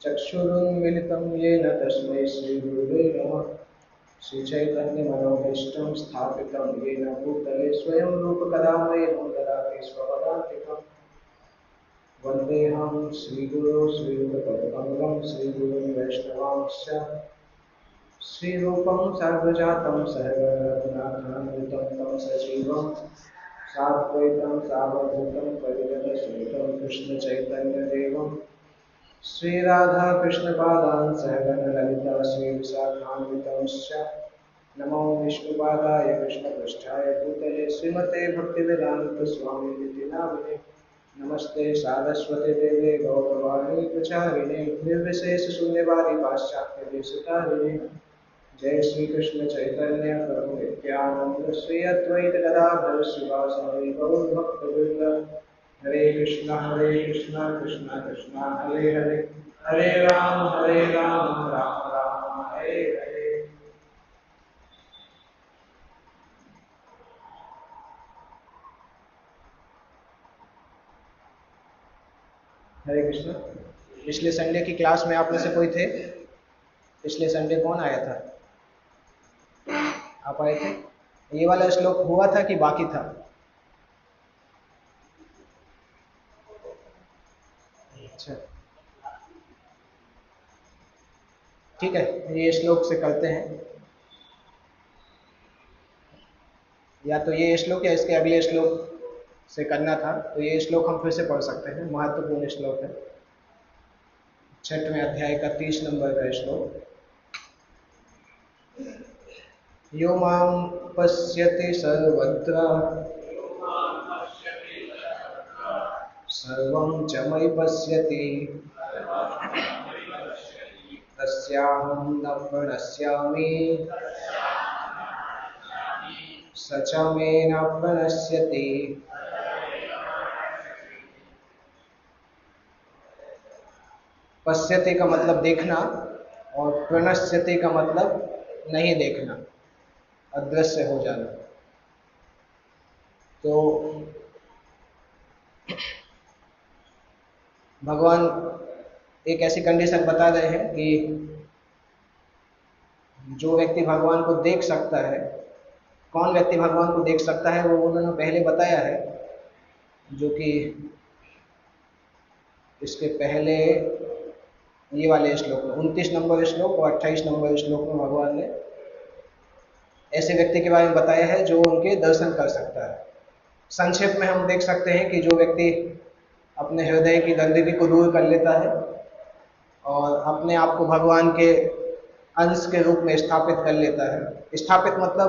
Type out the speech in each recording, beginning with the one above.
चक्षुरुन्मिलितं येन तस्मै श्रीगुरुवे नमः। श्रीचैतन्यमनोभीष्टं स्थापितं येन भूतले स्वयं रूपकदा मह्यं ददाति स्वपदान्तिकम्। वन्देऽहं श्रीगुरो श्रीयुतपदकमलं श्रीगुरुं वैष्णवांश्च श्रीरूपं सर्वजातं सहगणरघुनाथान्वितं तं सजीवं साद्वैतं सावधूतं परिजनसहितं कृष्णचैतन्यदेवं श्रीराधा कृष्णपादान् सहगणललिता श्रीविशाखान्वितंश्च नमो विष्णुपादाय कृष्णपृष्ठाय भूतले श्रीमते भक्तिवेदान्तस्वामिनिति नामिने। नमस्ते सारस्वते देवे गौरवाणी प्रचारिणे निर्विशेष शून्यवादी पाश्चात्य देशकारिणे जय श्री कृष्ण चैतन्य प्रभु नित्यानंद श्री अद्वैत गदाधर शिवासादि गौर भक्तवृंद हरे कृष्णा कृष्णा कृष्णा हरे हरे हरे राम राम राम हरे हरे। हरे कृष्ण। पिछले संडे की क्लास में आप में से कोई थे? पिछले संडे कौन आया था? आप आए थे? ये वाला श्लोक हुआ था कि बाकी था? अच्छा ठीक है, ये श्लोक से करते हैं। या तो ये श्लोक या इसके अगले श्लोक से करना था, तो ये श्लोक हम फिर से पढ़ सकते हैं, महत्वपूर्ण श्लोक है। 6वें अध्याय का 30 नंबर का श्लोक। यो मां पश्यति सर्वत्र सर्वं च मयि पश्यति तस्याहं न प्रणश्यामि स च मे न प्रणश्यति। पश्यति का मतलब देखना और प्रणश्यति का मतलब नहीं देखना, अदृश्य हो जाना। तो भगवान एक ऐसी कंडीशन बता रहे हैं कि जो व्यक्ति भगवान को देख सकता है, कौन व्यक्ति भगवान को देख सकता है, वो उन्होंने पहले बताया है, जो कि इसके पहले ये वाले श्लोक में 29 नंबर श्लोक और 28 नंबर श्लोक में भगवान ने ऐसे व्यक्ति के बारे में बताया है जो उनके दर्शन कर सकता है। संक्षेप में हम देख सकते हैं कि जो व्यक्ति अपने हृदय की गंदगी को दूर कर लेता है और अपने आप को भगवान के अंश के रूप में स्थापित कर लेता है। स्थापित मतलब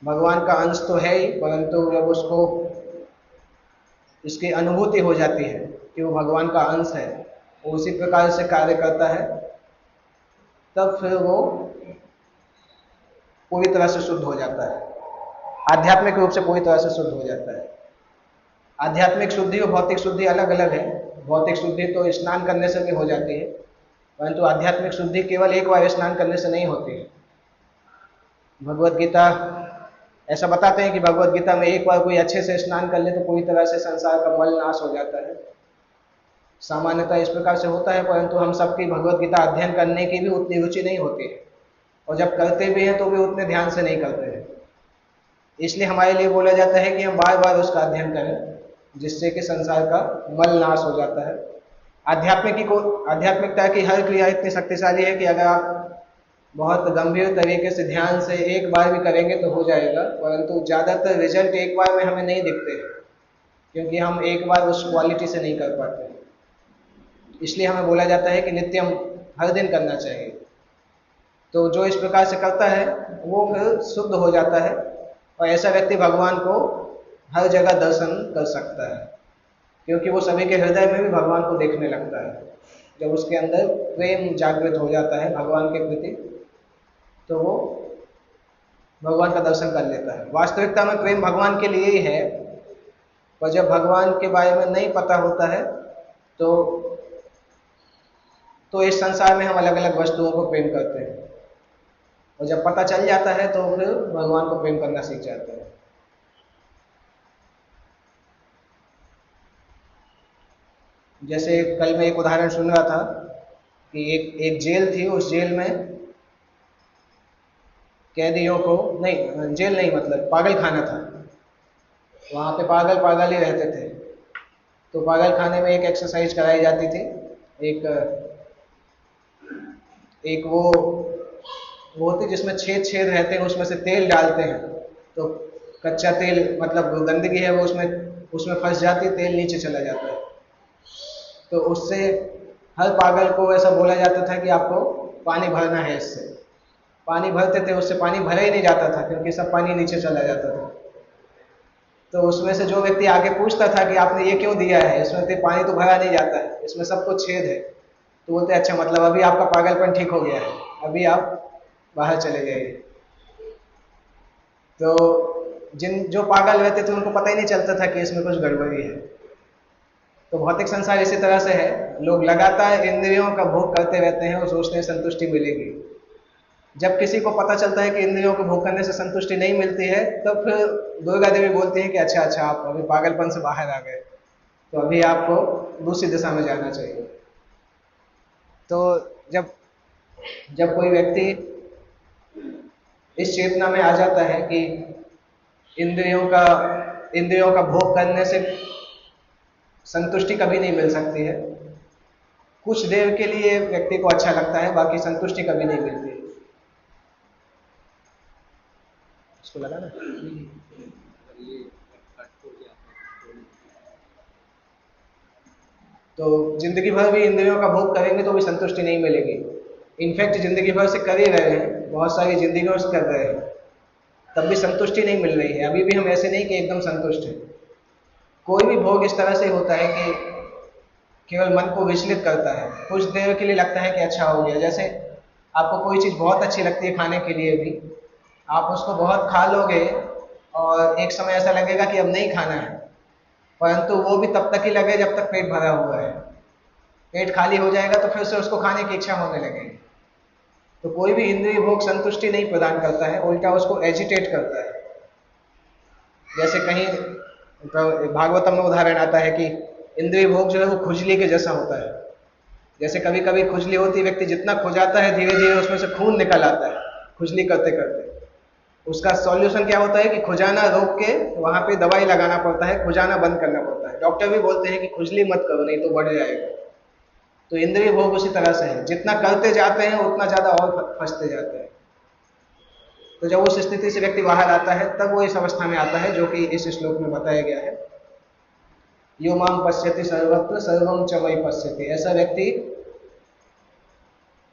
भगवान का अंश तो है ही, परंतु जब उसको इसकी अनुभूति हो जाती है कि वो भगवान का अंश है, वो उसी प्रकार से कार्य करता है, तब फिर वो पूरी तरह से शुद्ध हो जाता है, आध्यात्मिक रूप से पूरी तरह से शुद्ध हो जाता है। आध्यात्मिक शुद्धि और भौतिक शुद्धि अलग अलग है। भौतिक शुद्धि तो स्नान करने से भी हो जाती है, परंतु आध्यात्मिक शुद्धि केवल एक बार स्नान करने से नहीं होती है। भगवत गीता ऐसा बताते हैं कि भगवत गीता में एक बार कोई अच्छे से स्नान कर ले तो पूरी तरह से संसार का मल नाश हो जाता है। सामान्यतः इस प्रकार से होता है, परंतु हम सबकी भगवत गीता अध्ययन करने की भी उतनी रुचि नहीं होती है, और जब करते भी हैं तो भी उतने ध्यान से नहीं करते हैं। इसलिए हमारे लिए बोला जाता है कि हम बार बार उसका अध्ययन करें, जिससे कि संसार का मल नाश हो जाता है। आध्यात्मिकता की हर क्रिया इतनी शक्तिशाली है कि अगर आप बहुत गंभीर तरीके से ध्यान से एक बार भी करेंगे तो हो जाएगा, परंतु ज़्यादातर रिजल्ट एक बार में हमें नहीं दिखते हैं, क्योंकि हम एक बार उस क्वालिटी से नहीं कर पाते। इसलिए हमें बोला जाता है कि नित्यम हर दिन करना चाहिए। तो जो इस प्रकार से करता है वो फिर शुद्ध हो जाता है, और ऐसा व्यक्ति भगवान को हर जगह दर्शन कर सकता है, क्योंकि वो सभी के हृदय में भी भगवान को देखने लगता है। जब उसके अंदर प्रेम जागृत हो जाता है भगवान के प्रति, तो वो भगवान का दर्शन कर लेता है। वास्तविकता में प्रेम भगवान के लिए ही है, पर जब भगवान के बारे में नहीं पता होता है तो इस संसार में हम अलग अलग वस्तुओं को प्रेम करते हैं, और जब पता चल जाता है तो फिर भगवान को प्रेम करना सीख जाते हैं। जैसे कल मैं एक उदाहरण सुन रहा था कि एक जेल थी, उस जेल में कैदियों को, नहीं जेल नहीं मतलब पागल खाना था, वहाँ पे पागल ही रहते थे। तो पागल खाने में एक एक्सरसाइज कराई जाती थी, एक वो होती जिसमें छेद छेद रहते हैं, उसमें से तेल डालते हैं, तो कच्चा तेल मतलब गंदगी है वो उसमें फंस जाती है, तेल नीचे चला जाता है। तो उससे हर पागल को ऐसा बोला जाता था कि आपको पानी भरना है इससे। पानी भरते थे, उससे पानी भरा ही नहीं जाता था, क्योंकि सब पानी नीचे चला जाता था। तो उसमें से जो व्यक्ति आगे पूछता था कि आपने ये क्यों दिया है, इसमें तो पानी तो भरा नहीं जाता है, इसमें सब कुछ छेद है। तो बोलते अच्छा मतलब अभी आपका पागलपन ठीक हो गया है, अभी आप बाहर चले जाइए। तो जिन जो पागल रहते थे उनको पता ही नहीं चलता था कि इसमें कुछ गड़बड़ी है। तो भौतिक संसार इसी तरह से है, लोग लगातार इंद्रियों का भोग करते रहते हैं और सोचते हैं संतुष्टि मिलेगी। जब किसी को पता चलता है कि इंद्रियों को भोग करने से संतुष्टि नहीं मिलती है, तब फिर दुर्गा देवी बोलती है कि अच्छा अच्छा आप अभी पागलपन से बाहर आ गए, तो अभी आपको दूसरी दिशा में जाना चाहिए। तो जब जब कोई व्यक्ति इस चेतना में आ जाता है कि इंद्रियों का भोग करने से संतुष्टि कभी नहीं मिल सकती है, कुछ देर के लिए व्यक्ति को अच्छा लगता है, बाकी संतुष्टि कभी नहीं मिलती है। इसको लगा ना, तो जिंदगी भर भी इंद्रियों का भोग करेंगे तो भी संतुष्टि नहीं मिलेगी। इनफैक्ट जिंदगी भर से कर ही रहे हैं, बहुत सारी जिंदगियों से कर रहे हैं, तब भी संतुष्टि नहीं मिल रही है। अभी भी हम ऐसे नहीं कि एकदम संतुष्ट हैं। कोई भी भोग इस तरह से होता है कि केवल मन को विचलित करता है, कुछ देर के लिए लगता है कि अच्छा हो गया। जैसे आपको कोई चीज़ बहुत अच्छी लगती है खाने के लिए भी, आप उसको बहुत खा लोगे और एक समय ऐसा लगेगा कि अब नहीं खाना है, परंतु वो भी तब तक ही लगे जब तक पेट भरा हुआ है। पेट खाली हो जाएगा तो फिर से उसको खाने की इच्छा होने लगेगी। तो कोई भी इंद्रिय भोग संतुष्टि नहीं प्रदान करता है, उल्टा उसको एजिटेट करता है। जैसे कहीं भागवतम में उदाहरण आता है कि इंद्रिय भोग जो है वो खुजली के जैसा होता है। जैसे कभी कभी खुजली होती है, व्यक्ति जितना खुजाता है धीरे धीरे उसमें से खून निकल आता है खुजली करते करते। उसका सॉल्यूशन क्या होता है कि खुजाना रोक के वहां पे दवाई लगाना पड़ता है, खुजाना बंद करना पड़ता है। डॉक्टर भी बोलते हैं कि खुजली मत करो नहीं तो बढ़ जाएगा। तो इंद्रिय भोग उसी तरह से है, जितना करते जाते हैं उतना ज्यादा और फंसते जाते हैं। तो जब उस स्थिति से व्यक्ति बाहर आता है तब वो इस अवस्था में आता है जो कि इस श्लोक में बताया गया है, यो माम पश्यति सर्वत्र सर्वम च मयि पश्यति। ऐसा व्यक्ति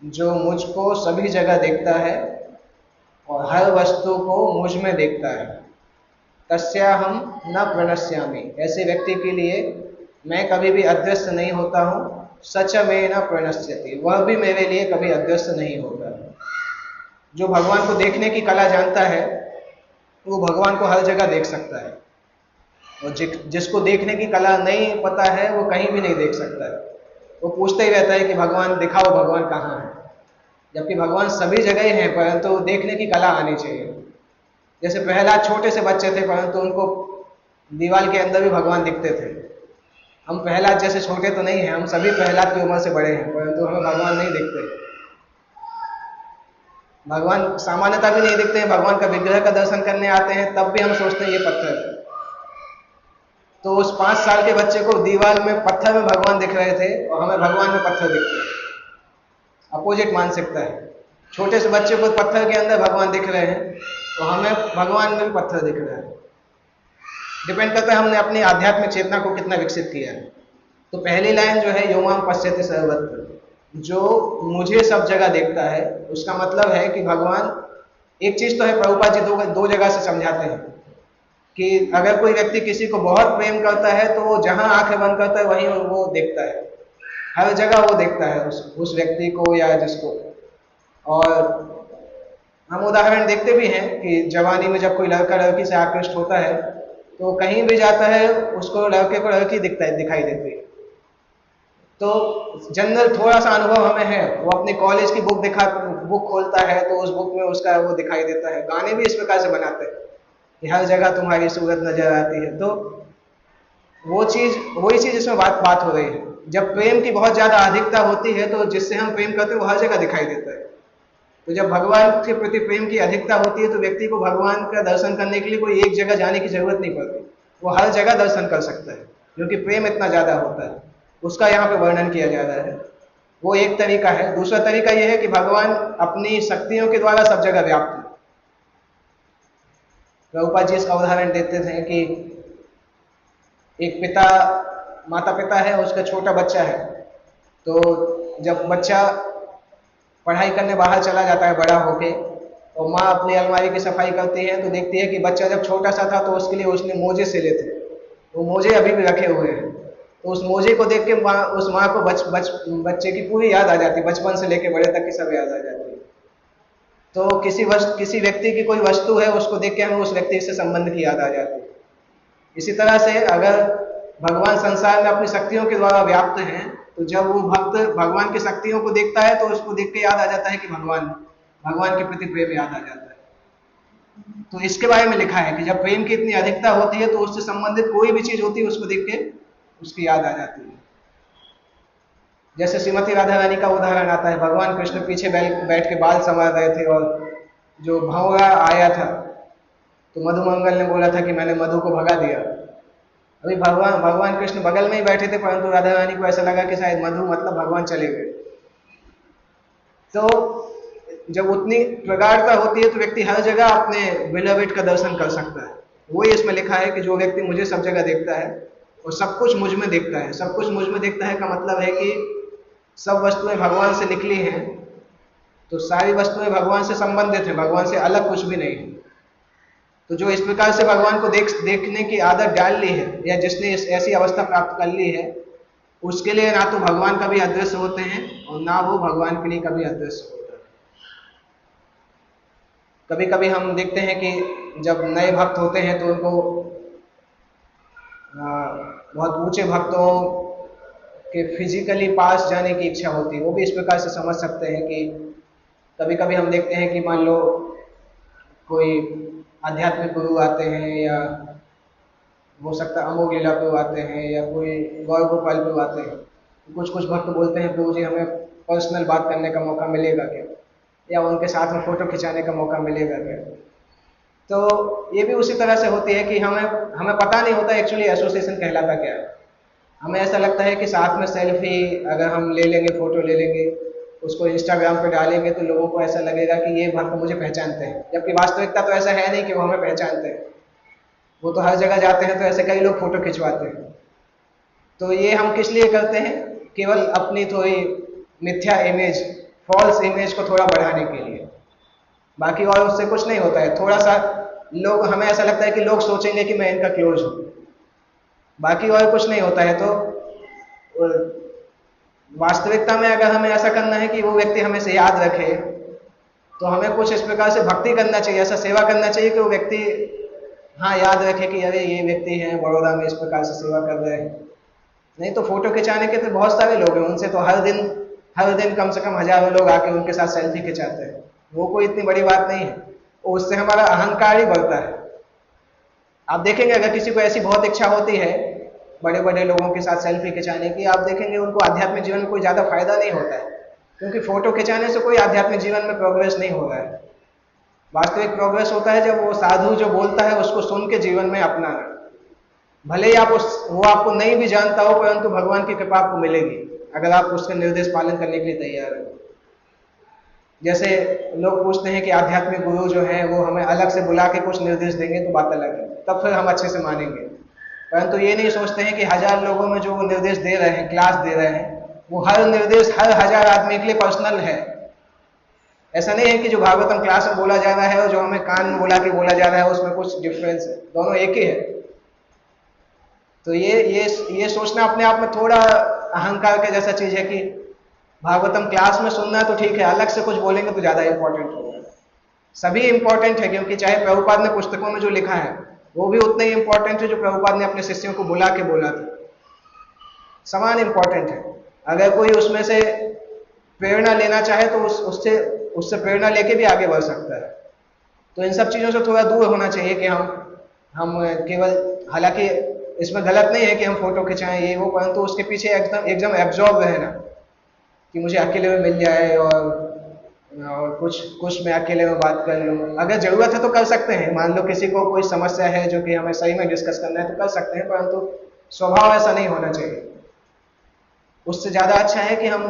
जो मुझको सभी जगह देखता है और हर वस्तु को मुझ में देखता है, तस्या हम न प्रणश्यामि। ऐसे व्यक्ति के लिए मैं कभी भी अदृश्य नहीं होता हूँ। सच में न प्रणश्यति, वह भी मेरे लिए कभी अदृश्य नहीं होता। जो भगवान को देखने की कला जानता है वो भगवान को हर जगह देख सकता है, और जिसको देखने की कला नहीं पता है वो कहीं भी नहीं देख सकता है। वो पूछता ही रहता है कि भगवान दिखाओ, भगवान कहाँ है, जबकि भगवान सभी जगह ही हैं, परंतु देखने की कला आनी चाहिए। जैसे प्रहलाद छोटे से बच्चे थे परंतु उनको दीवार के अंदर भी भगवान दिखते थे। हम प्रहलाद जैसे छोटे तो नहीं हैं, हम सभी प्रहलाद की उम्र से बड़े हैं, परंतु हमें भगवान नहीं दिखते। भगवान सामान्यता भी नहीं दिखते हैं, भगवान का विग्रह का दर्शन करने आते हैं तब भी हम सोचते हैं ये पत्थर है। तो उस 5 साल के बच्चे को दीवार में पत्थर में भगवान दिख रहे थे और हमें भगवान में पत्थर दिखते हैं। अपोजिट मानसिकता है। छोटे से बच्चे को पत्थर के अंदर भगवान दिख रहे हैं तो हमें भगवान में भी पत्थर दिख रहा है। डिपेंड करता है हमने अपनी आध्यात्मिक चेतना को कितना विकसित किया है। तो पहली लाइन जो है योमाम पश्यति सर्वत्र, जो मुझे सब जगह देखता है, उसका मतलब है कि भगवान एक चीज तो है, प्रभुपाद जी दो जगह से समझाते हैं कि अगर कोई व्यक्ति किसी को बहुत प्रेम करता है तो वो जहां आंखें बंद करता है वहीं वो देखता है, हर जगह वो देखता है उस व्यक्ति को या जिसको। और हम उदाहरण देखते भी हैं कि जवानी में जब कोई लड़का लड़की से आकृष्ट होता है तो कहीं भी जाता है उसको लड़के को लड़की दिखाई देती है। तो जनरल थोड़ा सा अनुभव हमें है, वो अपने कॉलेज की बुक खोलता है तो उस बुक में उसका वो दिखाई देता है। गाने भी इस प्रकार से बनाते हैं कि हर जगह तुम्हारी सूरत नजर आती है। तो वही चीज इसमें बात हो रही है। जब प्रेम की बहुत ज्यादा अधिकता होती है तो जिससे हम प्रेम करते हैं वो हर जगह दिखाई देता है। तो जब भगवान के प्रति प्रेम की अधिकता होती है तो व्यक्ति को भगवान का दर्शन करने के लिए कोई एक जगह जाने की जरूरत नहीं पड़ती, वो हर जगह दर्शन कर सकता है, क्योंकि प्रेम इतना ज्यादा होता है। उसका यहाँ पे वर्णन किया जा रहा है। वो एक तरीका है। दूसरा तरीका यह है कि भगवान अपनी शक्तियों के द्वारा सब जगह व्याप्त है। प्रभुपाद जी इसका उदाहरण देते थे कि एक माता पिता है, उसका छोटा बच्चा है। तो जब बच्चा पढ़ाई करने बाहर चला जाता है बड़ा होके, और माँ अपनी अलमारी की सफाई करती है तो देखती है कि बच्चा जब छोटा सा था तो उसके लिए उसने मोजे सिले थे, वो मोजे अभी भी रखे हुए हैं। तो उस मोजे को देख के उस माँ को बच्चे की पूरी याद आ जाती है, बचपन से लेके बड़े तक की सब याद आ जाती है। तो किसी व्यक्ति की कोई वस्तु है, उसको देख के हमें उस व्यक्ति से संबंध की याद आ जाती है। इसी तरह से अगर भगवान संसार में अपनी शक्तियों के द्वारा व्याप्त हैं, तो जब वो भक्त भगवान की शक्तियों को देखता है तो उसको देख के याद आ जाता है कि भगवान के प्रति प्रेम याद आ जाता है। तो इसके बारे में लिखा है कि जब प्रेम की इतनी अधिकता होती है तो उससे संबंधित कोई भी चीज होती है उसको देख के उसकी याद आ जाती है। जैसे श्रीमती राधा रानी का उदाहरण आता है, भगवान कृष्ण पीछे बैठ के बाल संवार रहे थे और जो भंवरा आया था तो मधुमंगल ने बोला था कि मैंने मधु को भगा दिया। अभी भगवान कृष्ण बगल में ही बैठे थे, परंतु राधा रानी को ऐसा लगा कि शायद मधु मतलब भगवान चले गए। तो जब उतनी प्रगाढ़ता होती है तो व्यक्ति हर जगह अपने बिलवेड का दर्शन कर सकता है। वही इसमें लिखा है कि जो व्यक्ति मुझे सब जगह देखता है और सब कुछ मुझ में देखता है। सब कुछ मुझ में देखता है का मतलब है कि सब वस्तुएं भगवान से निकली हैं, तो सारी वस्तुएं भगवान से संबंधित हैं, भगवान से अलग कुछ भी नहीं है। तो जो इस प्रकार से भगवान को देखने की आदत डाल ली है या जिसने ऐसी अवस्था प्राप्त कर ली है, उसके लिए ना तो भगवान कभी अदृश्य होते हैं और ना वो भगवान के लिए कभी अदृश्य होता है। कभी कभी हम देखते हैं कि जब नए भक्त होते हैं तो उनको बहुत ऊंचे भक्तों के फिजिकली पास जाने की इच्छा होती है। वो भी इस प्रकार से समझ सकते हैं कि कभी कभी हम देखते हैं कि मान लो कोई आध्यात्मिक गुरु आते हैं या हो सकता है अमोघ लीला प्रभु आते हैं या कोई गौर गोपाल प्रभु आते हैं, कुछ भक्त बोलते हैं प्रभु जी हमें पर्सनल बात करने का मौका मिलेगा क्या, या उनके साथ में फोटो खिंचाने का मौका मिलेगा क्या। तो ये भी उसी तरह से होती है कि हमें पता नहीं होता एक्चुअली एसोसिएशन कहलाता क्या है। हमें ऐसा लगता है कि साथ में सेल्फी अगर हम ले लेंगे, फोटो ले लेंगे, उसको इंस्टाग्राम पे डालेंगे तो लोगों को ऐसा लगेगा कि ये भक्त मुझे पहचानते हैं, जबकि वास्तविकता तो ऐसा है नहीं कि वो हमें पहचानते हैं। वो तो हर जगह जाते हैं तो ऐसे कई लोग फोटो खिंचवाते हैं। तो ये हम किस लिए करते हैं? केवल अपनी थोड़ी मिथ्या इमेज, फॉल्स इमेज को थोड़ा बढ़ाने के लिए, बाकी और उससे कुछ नहीं होता है। थोड़ा सा लोग, हमें ऐसा लगता है कि लोग सोचेंगे कि मैं इनका क्लोज हूं, बाकी और कुछ नहीं होता है। तो वास्तविकता में अगर हमें ऐसा करना है कि वो व्यक्ति हमें से याद रखे, तो हमें कुछ इस प्रकार से भक्ति करना चाहिए, ऐसा सेवा करना चाहिए कि वो व्यक्ति हाँ याद रखे कि अरे ये व्यक्ति हैं बड़ौदा में इस प्रकार से सेवा कर रहे हैं। नहीं तो फोटो खिंचाने के तो बहुत सारे लोग हैं, उनसे तो हर दिन कम से कम हजारों लोग आके उनके साथ सेल्फी खिंचाते हैं। वो कोई इतनी बड़ी बात नहीं है, उससे हमारा अहंकार ही बढ़ता है। आप देखेंगे अगर किसी को ऐसी बहुत इच्छा होती है बड़े बड़े लोगों के साथ सेल्फी खिंचाने की, आप देखेंगे उनको आध्यात्मिक जीवन में कोई ज्यादा फायदा नहीं होता है, क्योंकि फोटो खिंचाने से कोई आध्यात्मिक जीवन में प्रोग्रेस नहीं हो रहा है। वास्तविक प्रोग्रेस होता है जब वो साधु जो बोलता है उसको सुन के जीवन में अपनाना। भले ही वो आपको नहीं भी जानता हो, परंतु भगवान की कृपा आपको मिलेगी अगर आप उसके निर्देश पालन करने के लिए तैयार हो। जैसे लोग पूछते हैं कि आध्यात्मिक गुरु जो है वो हमें अलग से बुला के कुछ निर्देश देंगे तो बात अलग है, तब फिर हम अच्छे से मानेंगे। परंतु ये नहीं सोचते हैं कि 1000 लोगों में जो वो निर्देश दे रहे हैं, क्लास दे रहे हैं, वो हर निर्देश हर 1000 आदमी के लिए पर्सनल है। ऐसा नहीं है कि जो भागवतम क्लास में बोला जा रहा है और जो हमें कान में बुला के बोला जा रहा है उसमें कुछ डिफरेंस है, दोनों एक ही है। तो ये सोचना अपने आप में थोड़ा अहंकार के जैसा चीज है कि भागवतम क्लास में सुनना तो ठीक है, अलग से कुछ बोलेंगे तो ज्यादा इंपॉर्टेंट होगा। सभी इंपॉर्टेंट है, क्योंकि चाहे प्रभुपाद ने पुस्तकों में जो लिखा है वो भी उतना ही इंपॉर्टेंट है जो प्रभुपाद ने अपने शिष्यों को बुला के बोला था, समान इंपॉर्टेंट है। अगर कोई उसमें से प्रेरणा लेना चाहे तो उससे प्रेरणा लेके भी आगे बढ़ सकता है। तो इन सब चीजों से थोड़ा दूर होना चाहिए कि हम केवल, हालांकि इसमें गलत नहीं है कि हम फोटो खिंचाएं ये वो, परंतु उसके पीछे एकदम एब्जॉर्ब रहना कि मुझे अकेले में मिल जाए और कुछ मैं अकेले में बात कर लूँ। अगर जरूरत है तो कर सकते हैं, मान लो किसी को कोई समस्या है जो कि हमें सही में डिस्कस करना है तो कर सकते हैं, परंतु स्वभाव ऐसा नहीं होना चाहिए। उससे ज्यादा अच्छा है कि हम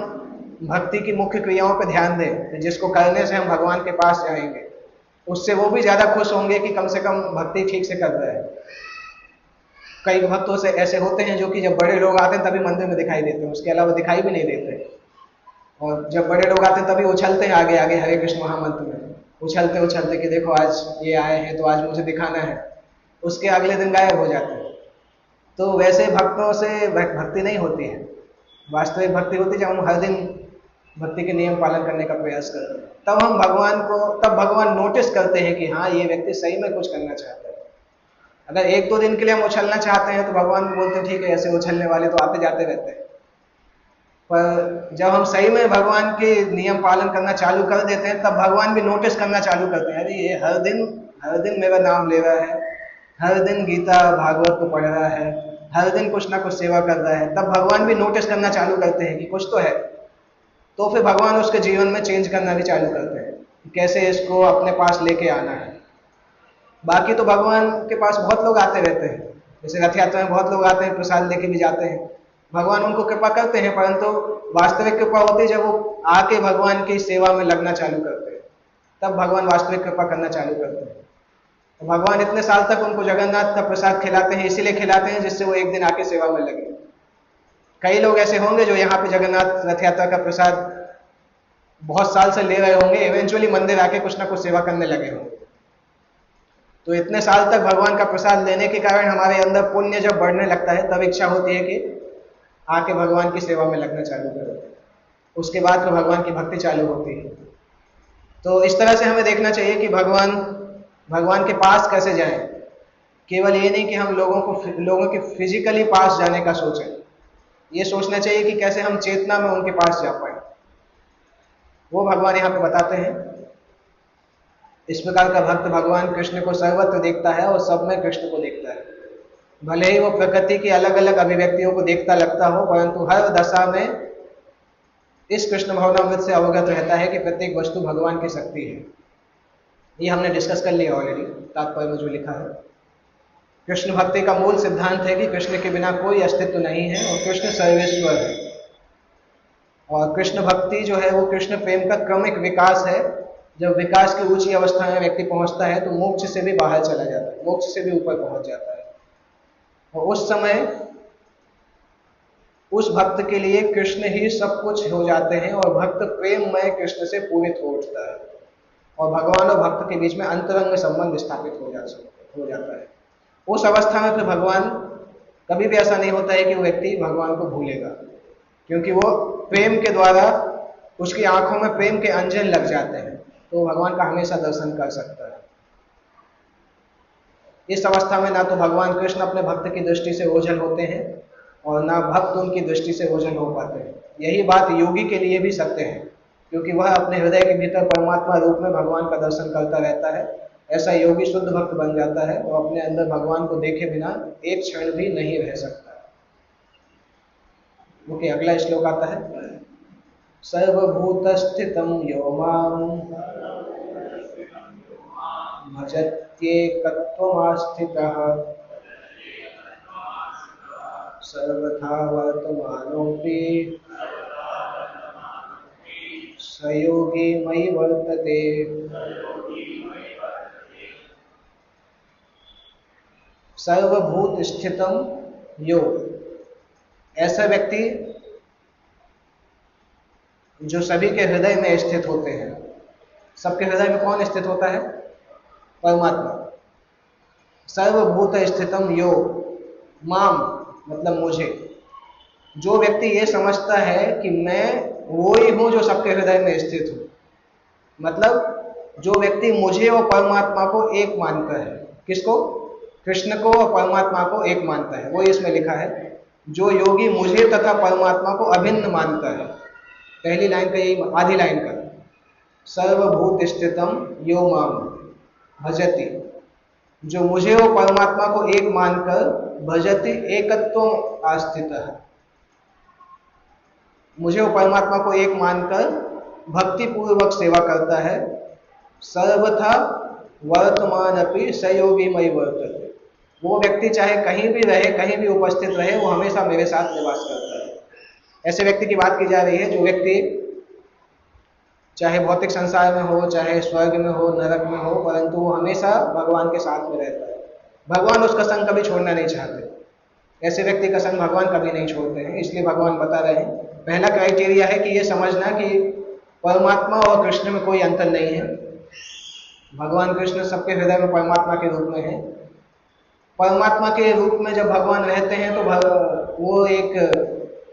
भक्ति की मुख्य क्रियाओं पर ध्यान दें, जिसको करने से हम भगवान के पास जाएंगे। उससे वो भी ज्यादा खुश होंगे कि कम से कम भक्ति ठीक से कर रहे हैं। कई भक्तों से ऐसे होते हैं जो कि जब बड़े लोग आते हैं तभी मंदिर में दिखाई देते हैं, उसके अलावा दिखाई भी नहीं देते, और जब बड़े लोग आते हैं तभी उछलते हैं आगे आगे हरे कृष्ण महामंत्र में, उछलते उछलते कि देखो आज ये आए हैं तो आज मुझे दिखाना है, उसके अगले दिन गायब हो जाते हैं। तो वैसे भक्तों से भक्ति नहीं होती है। वास्तविक भक्ति होती है जब हम हर दिन भक्ति के नियम पालन करने का प्रयास करते हैं, तब भगवान नोटिस करते हैं कि हाँ ये व्यक्ति सही में कुछ करना चाहता है। अगर एक दो दिन के लिए हम उछलना चाहते हैं तो भगवान बोलते हैं ठीक है, ऐसे उछलने वाले तो आते जाते रहते हैं। पर जब हम सही में भगवान के नियम पालन करना चालू कर देते हैं, तब भगवान भी नोटिस करना चालू करते हैं, अरे ये हर दिन मेरा नाम ले रहा है, हर दिन गीता भागवत को पढ़ रहा है, हर दिन कुछ ना कुछ सेवा कर रहा है। तब भगवान भी नोटिस करना चालू करते हैं कि कुछ तो है। तो फिर भगवान उसके जीवन में चेंज करना भी चालू करते हैं, कैसे इसको अपने पास लेके आना है। बाकी तो भगवान के पास बहुत लोग आते रहते हैं, जैसे रथ यात्रा में बहुत लोग आते हैं, प्रसाद लेके भी जाते हैं, भगवान उनको कृपा करते हैं। परंतु वास्तविक कृपा होती है जब वो आके भगवान की सेवा में लगना चालू करते हैं, तब भगवान वास्तविक कृपा करना चालू करते हैं। तो भगवान इतने साल तक उनको जगन्नाथ का प्रसाद खिलाते हैं, इसीलिए खिलाते हैं जिससे वो एक दिन आके सेवा में लगे। कई लोग ऐसे होंगे जो यहाँ पे जगन्नाथ रथ यात्रा का प्रसाद बहुत साल से ले रहे होंगे, इवेंचुअली मंदिर आके कुछ ना कुछ सेवा करने लगे होंगे। तो इतने साल तक भगवान का प्रसाद लेने के कारण हमारे अंदर पुण्य जब बढ़ने लगता है, तब इच्छा होती है कि आके भगवान की सेवा में लगना चालू करें। उसके बाद फिर भगवान की भक्ति चालू होती है। तो इस तरह से हमें देखना चाहिए कि भगवान के पास कैसे जाएं। केवल ये नहीं कि हम लोगों के फिजिकली पास जाने का सोचें, ये सोचना चाहिए कि कैसे हम चेतना में उनके पास जा पाए। वो भगवान यहाँ पे बताते हैं। इस प्रकार का भक्त भगवान कृष्ण को सर्वत्र देखता है और सब में कृष्ण को देखता है। भले ही वो प्रकृति की अलग अलग अभिव्यक्तियों को देखता लगता हो, परंतु हर दशा में इस कृष्ण भावनामृत से अवगत रहता है कि प्रत्येक वस्तु भगवान की शक्ति है। ये हमने डिस्कस कर लिया ऑलरेडी, तात्पर्य में जो लिखा है। कृष्ण भक्ति का मूल सिद्धांत है कि कृष्ण के बिना कोई अस्तित्व नहीं है और कृष्ण सर्वेश्वर है। और कृष्ण भक्ति जो है वो कृष्ण प्रेम का क्रमिक विकास है। जब विकास की ऊंची अवस्था में व्यक्ति पहुंचता है तो मोक्ष से भी बाहर चला जाता है, मोक्ष से भी ऊपर पहुंच जाता है। और उस समय उस भक्त के लिए कृष्ण ही सब कुछ हो जाते हैं और भक्त प्रेममय कृष्ण से पूरित हो उठता है और भगवान और भक्त के बीच में अंतरंग संबंध स्थापित हो जाता है। उस अवस्था में फिर भगवान कभी भी ऐसा नहीं होता है कि वो व्यक्ति भगवान को भूलेगा, क्योंकि वो प्रेम के द्वारा उसकी आंखों में प्रेम के अंजन लग जाते हैं, तो भगवान का हमेशा दर्शन कर सकता है। इस अवस्था में ना तो भगवान कृष्ण अपने भक्त की दृष्टि से ओझल होते हैं और ना भक्त उनकी दृष्टि से ओझल हो पाते हैं। यही बात योगी के लिए भी सत्य है, क्योंकि वह अपने हृदय के भीतर परमात्मा रूप में भगवान का दर्शन करता रहता है। ऐसा योगी शुद्ध भक्त बन जाता है और अपने अंदर भगवान को देखे बिना एक क्षण भी नहीं रह सकता। ओके, अगला श्लोक आता है। सर्वभूतस्थितं यो मां भजत्येकत्वमास्थितः सर्वथा वर्तमानोऽपि स योगी मयि वर्तते। सर्वभूत स्थितम यो, ऐसा व्यक्ति जो सभी के हृदय में स्थित होते हैं। सबके हृदय में कौन स्थित होता है? परमात्मा। सर्वभूत स्थितम यो माम, मतलब मुझे। जो व्यक्ति ये समझता है कि मैं वो ही हूं जो सबके हृदय में स्थित हूं, मतलब जो व्यक्ति मुझे और परमात्मा को एक मानता है। किसको? कृष्ण को और परमात्मा को एक मानता है। वो इसमें लिखा है, जो योगी मुझे तथा परमात्मा को अभिन्न मानता है। पहली लाइन का यही, आधी लाइन का, सर्वभूत स्थितम यो माम भजति, जो मुझे और परमात्मा को एक मानकर भजति एकत्व आस्थित है, मुझे और परमात्मा को एक मानकर भक्ति पूर्वक सेवा करता है। सर्वथा वर्तमान अपि सयोगी मयि वर्तते, वो व्यक्ति चाहे कहीं भी रहे, कहीं भी उपस्थित रहे, वो हमेशा मेरे साथ निवास करता है। ऐसे व्यक्ति की बात की जा रही है जो व्यक्ति चाहे भौतिक संसार में हो, चाहे स्वर्ग में हो, नरक में हो, परंतु वो हमेशा भगवान के साथ में रहता है। भगवान उसका संग कभी छोड़ना नहीं चाहते। ऐसे व्यक्ति का संग भगवान कभी नहीं छोड़ते हैं। इसलिए भगवान बता रहे हैं, पहला क्राइटेरिया है कि ये समझना कि परमात्मा और कृष्ण में कोई अंतर नहीं है। भगवान कृष्ण सबके हृदय में परमात्मा के रूप में है। परमात्मा के रूप में जब भगवान रहते हैं तो वो एक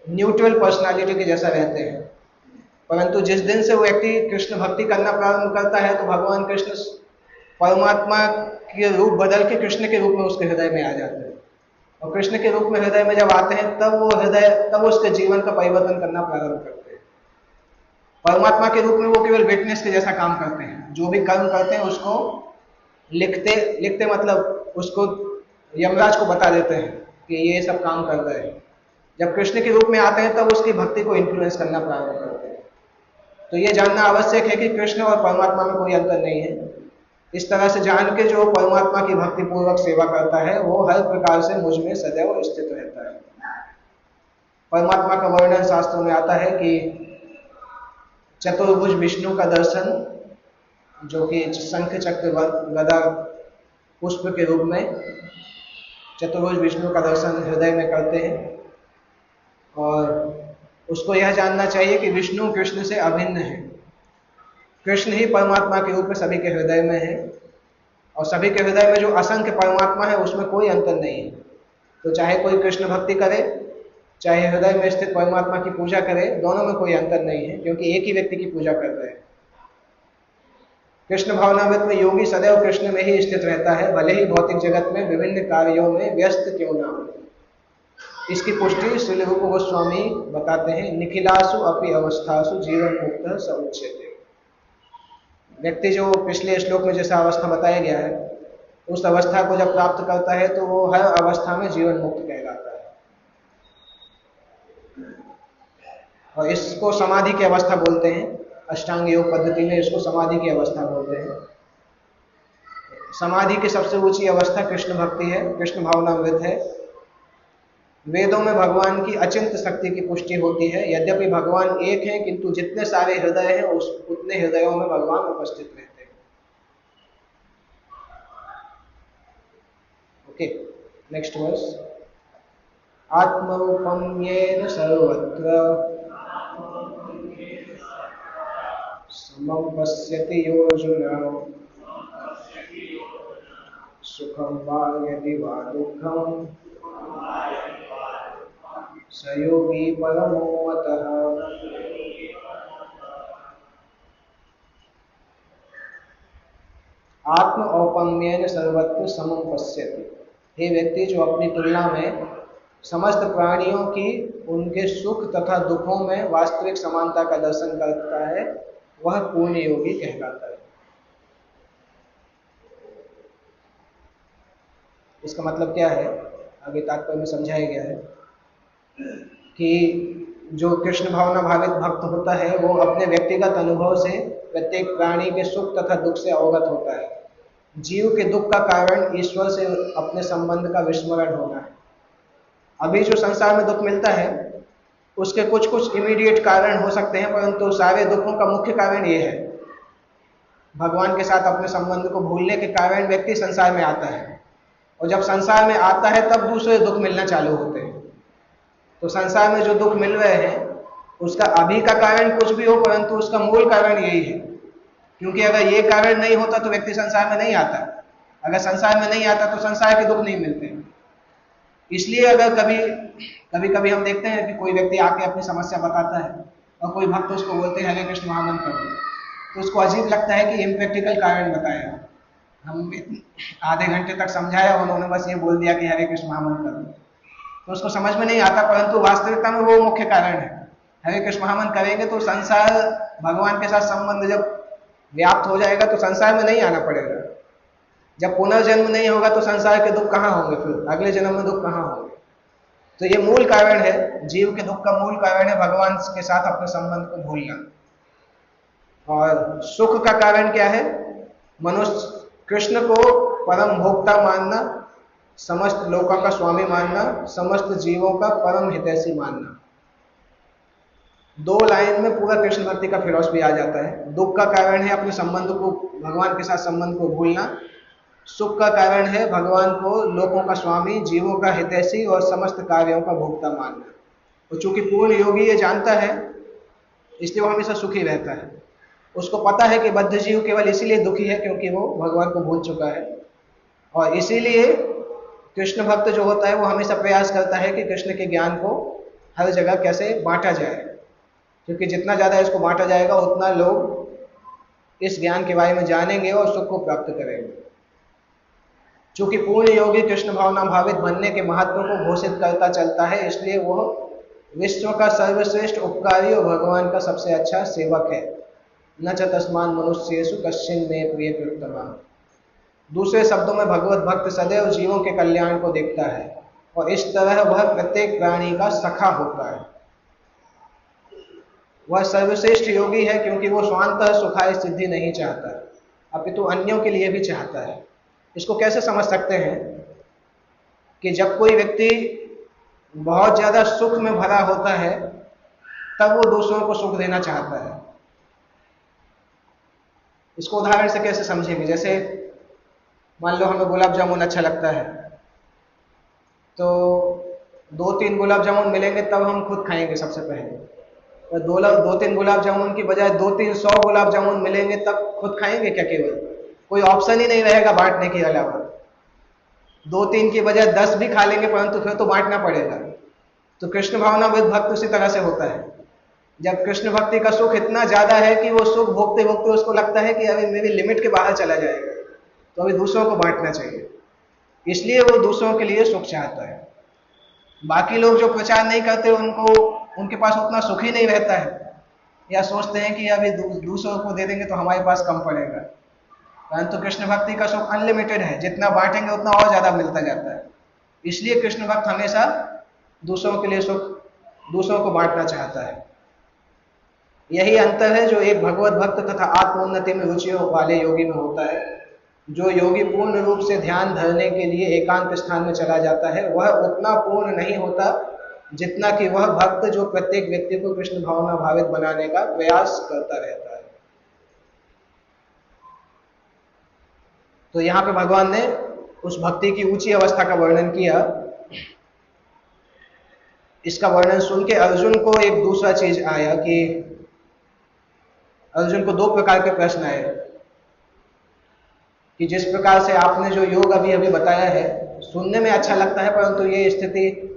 न्यूट्रल पर्सनालिटी के जैसा रहते हैं। परंतु जिस दिन से वो व्यक्ति कृष्ण भक्ति करना प्रारंभ करता है तो भगवान कृष्ण परमात्मा के रूप बदल के कृष्ण के रूप में उसके हृदय में आ जाते हैं। और कृष्ण के रूप में हृदय में जब आते हैं तब उसके जीवन का परिवर्तन करना प्रारंभ करते हैं। परमात्मा के रूप में वो केवल विटनेस के जैसा काम करते हैं, जो भी कर्म करते हैं उसको लिखते लिखते मतलब उसको यमराज को बता देते हैं कि ये सब काम कर रहे हैं। जब कृष्ण के रूप में आते हैं तब उसकी भक्ति को इन्फ्लुएंस करना प्रारंभ करते हैं। तो ये जानना आवश्यक है कि कृष्ण और परमात्मा में कोई अंतर नहीं है। इस तरह से जान के जो परमात्मा की भक्ति पूर्वक सेवा करता है वो हर प्रकार से मुझ में सदैव स्थित रहता है। परमात्मा का वर्णन शास्त्रों में आता है कि चतुर्भुज विष्णु का दर्शन, जो कि शंख चक्र गदा पुष्प के रूप में चतुर्भुज विष्णु का दर्शन हृदय में करते हैं। और उसको यह जानना चाहिए कि विष्णु कृष्ण से अभिन्न है। कृष्ण ही परमात्मा के रूप में सभी के हृदय में है और सभी के हृदय में जो असंख्य परमात्मा है उसमें कोई अंतर नहीं है। तो चाहे कोई कृष्ण भक्ति करे, चाहे हृदय में स्थित परमात्मा की पूजा करे, दोनों में कोई अंतर नहीं है, क्योंकि एक ही व्यक्ति की पूजा कर रहे हैं। कृष्ण भावनामृत में योगी सदैव कृष्ण में ही स्थित रहता है, भले ही भौतिक जगत में विभिन्न कार्यों में व्यस्त क्यों ना हो। इसकी पुष्टि श्रील रूप गोस्वामी बताते हैं, निखिलासु अपि अवस्थासु जीवन मुक्त स उच्यते। व्यक्ति जो पिछले श्लोक में जैसा अवस्था बताया गया है, उस अवस्था को जब प्राप्त करता है तो वो हर अवस्था में जीवन मुक्त कहलाता है। और इसको समाधि की अवस्था बोलते हैं। अष्टांग योग पद्धति में इसको समाधि की अवस्था बोलते हैं। समाधि की सबसे ऊंची अवस्था कृष्ण भक्ति है, कृष्ण भावनामृत है। वेदों में भगवान की अचिंत्य शक्ति की पुष्टि होती है। यद्यपि भगवान एक है, किंतु जितने सारे हृदय हैं उतने हृदयों में भगवान उपस्थित रहते हैं। Okay, next verse. आत्मौपम्येन सर्वत्र समं पश्यति योऽर्जुन, सुखं वा यदि वा दुःखं स योगी परमो मतः। आत्म औपम्येन सर्वत्र समं पश्यति। हे व्यक्ति जो अपनी तुलना में समस्त प्राणियों की उनके सुख तथा दुखों में वास्तविक समानता का दर्शन करता है, वह पूर्ण योगी कहलाता है। इसका मतलब क्या है, आगे तात्पर्य में समझाया गया है कि जो कृष्ण भावना भावित भक्त होता है वो अपने व्यक्तिगत अनुभव से प्रत्येक प्राणी के सुख तथा दुख से अवगत होता है। जीव के दुख का कारण ईश्वर से अपने संबंध का विस्मरण होना है। अभी जो संसार में दुख मिलता है उसके कुछ कुछ इमीडिएट कारण हो सकते हैं, परंतु सारे दुखों का मुख्य कारण ये है, भगवान के साथ अपने संबंध को भूलने के कारण व्यक्ति संसार में आता है। और जब संसार में आता है तब दूसरे दुख मिलना चालू होते हैं। तो संसार में जो दुख मिल रहे हैं उसका अभी का कारण कुछ भी हो, परंतु उसका मूल कारण यही है। क्योंकि अगर ये कारण नहीं होता तो व्यक्ति संसार में नहीं आता, अगर संसार में नहीं आता तो संसार के दुख नहीं मिलते। इसलिए अगर कभी हम देखते हैं कि कोई व्यक्ति आके अपनी समस्या बताता है और कोई भक्त उसको बोलते हैं हरे कृष्ण महामंत्र करो, तो उसको अजीब लगता है कि इम्प्रैक्टिकल कारण बताया। हम आधे घंटे तक समझाया, उन्होंने बस ये बोल दिया कि हरे कृष्ण महामंत्र करो, तो उसको समझ में नहीं आता, परंतु वास्तविकता में वो मुख्य कारण है। हरे कृष्ण महामंत्र करेंगे तो संसार भगवान के साथ संबंध जब व्याप्त हो जाएगा तो संसार में नहीं आना पड़ेगा। जब पुनर्जन्म नहीं होगा तो संसार के दुख कहाँ होंगे, फिर अगले जन्म में दुख कहाँ होंगे। तो ये मूल कारण है, जीव के दुख का मूल कारण है भगवान के साथ अपने संबंध को भूलना। और सुख का कारण क्या है, मनुष्य कृष्ण को परम भोक्ता मानना, समस्त लोकों का स्वामी मानना, समस्त जीवों का परम हितैषी मानना। दो लाइन में पूरा कृष्ण भक्ति का फिलॉसफी आ जाता है। दुख का कारण है अपने संबंध को, भगवान के साथ संबंध को भूलना। सुख का कारण है भगवान को लोकों का स्वामी, जीवों का हितैषी और समस्त कार्यों का भोक्ता मानना। और चूंकि पूर्ण योगी ये जानता है, इसलिए वो हमेशा सुखी रहता है। उसको पता है कि बद्ध जीव केवल इसीलिए दुखी है क्योंकि वो भगवान को भूल चुका है, और इसीलिए कृष्ण भक्त जो होता है वो हमेशा प्रयास करता है कि कृष्ण के ज्ञान को हर जगह कैसे बांटा जाए, क्योंकि जितना ज़्यादा इसको बांटा जाएगा उतना लोग इस ज्ञान के बारे में जानेंगे और सुख को प्राप्त करेंगे। चूंकि पूर्ण योगी कृष्ण भावना भावित बनने के महत्व को घोषित करता चलता है, इसलिए वह विश्व का सर्वश्रेष्ठ उपकारी और भगवान का सबसे अच्छा सेवक है। न च तस्मान मनुष्येषु कश्चिन में प्रिय कृतमा। दूसरे शब्दों में भगवत भक्त सदैव जीवों के कल्याण को देखता है और इस तरह वह प्रत्येक प्राणी का सखा होता है। वह सर्वश्रेष्ठ योगी है क्योंकि वो स्वांतः सुखाय सिद्धि नहीं चाहता, अपितु अन्यों के लिए भी चाहता है। इसको कैसे समझ सकते हैं कि जब कोई व्यक्ति बहुत ज्यादा सुख में भरा होता है तब वो दूसरों को सुख देना चाहता है। इसको उदाहरण से कैसे समझेंगे? जैसे मान लो हमें गुलाब जामुन अच्छा लगता है, तो 2-3 गुलाब जामुन मिलेंगे तब हम खुद खाएंगे सबसे पहले, और 2-3 गुलाब जामुन की बजाय 2-300 गुलाब जामुन मिलेंगे तब खुद खाएंगे क्या? केवल कोई ऑप्शन ही नहीं रहेगा बांटने के अलावा। 2-3 की बजाय 10 भी खा लेंगे परंतु फिर तो बांटना पड़ेगा। तो कृष्ण भावना भक्त उसी तरह से होता है। जब कृष्ण भक्ति का सुख इतना ज्यादा है कि वो सुख भोगते भोगते उसको लगता है कि अभी मेरी लिमिट के बाहर चला जाएगा, तो अभी दूसरों को बांटना चाहिए, इसलिए वो दूसरों के लिए सुख चाहता है। बाकी लोग जो प्रचार नहीं करते उनको उनके पास उतना सुख ही नहीं रहता है, या सोचते हैं कि अभी दूसरों को दे देंगे तो हमारे पास कम पड़ेगा। परंतु कृष्ण भक्ति का सुख अनलिमिटेड है, जितना बांटेंगे उतना और ज्यादा मिलता जाता है। इसलिए कृष्ण भक्त हमेशा दूसरों के लिए सुख, दूसरों को बांटना चाहता है। यही अंतर है जो एक भगवत भक्त तथा आत्मोन्नति में रुचि वाले योगी में होता है। जो योगी पूर्ण रूप से ध्यान धरने के लिए एकांत स्थान में चला जाता है वह उतना पूर्ण नहीं होता जितना कि वह भक्त जो प्रत्येक व्यक्ति को कृष्ण भावना भावित बनाने का प्रयास करता रहता है। तो यहाँ पे भगवान ने उस भक्ति की ऊंची अवस्था का वर्णन किया। इसका वर्णन सुन के अर्जुन को एक दूसरा चीज आया कि अर्जुन को 2 प्रकार के प्रश्न आए कि जिस प्रकार से आपने जो योग अभी अभी बताया है सुनने में अच्छा लगता है, परंतु ये स्थिति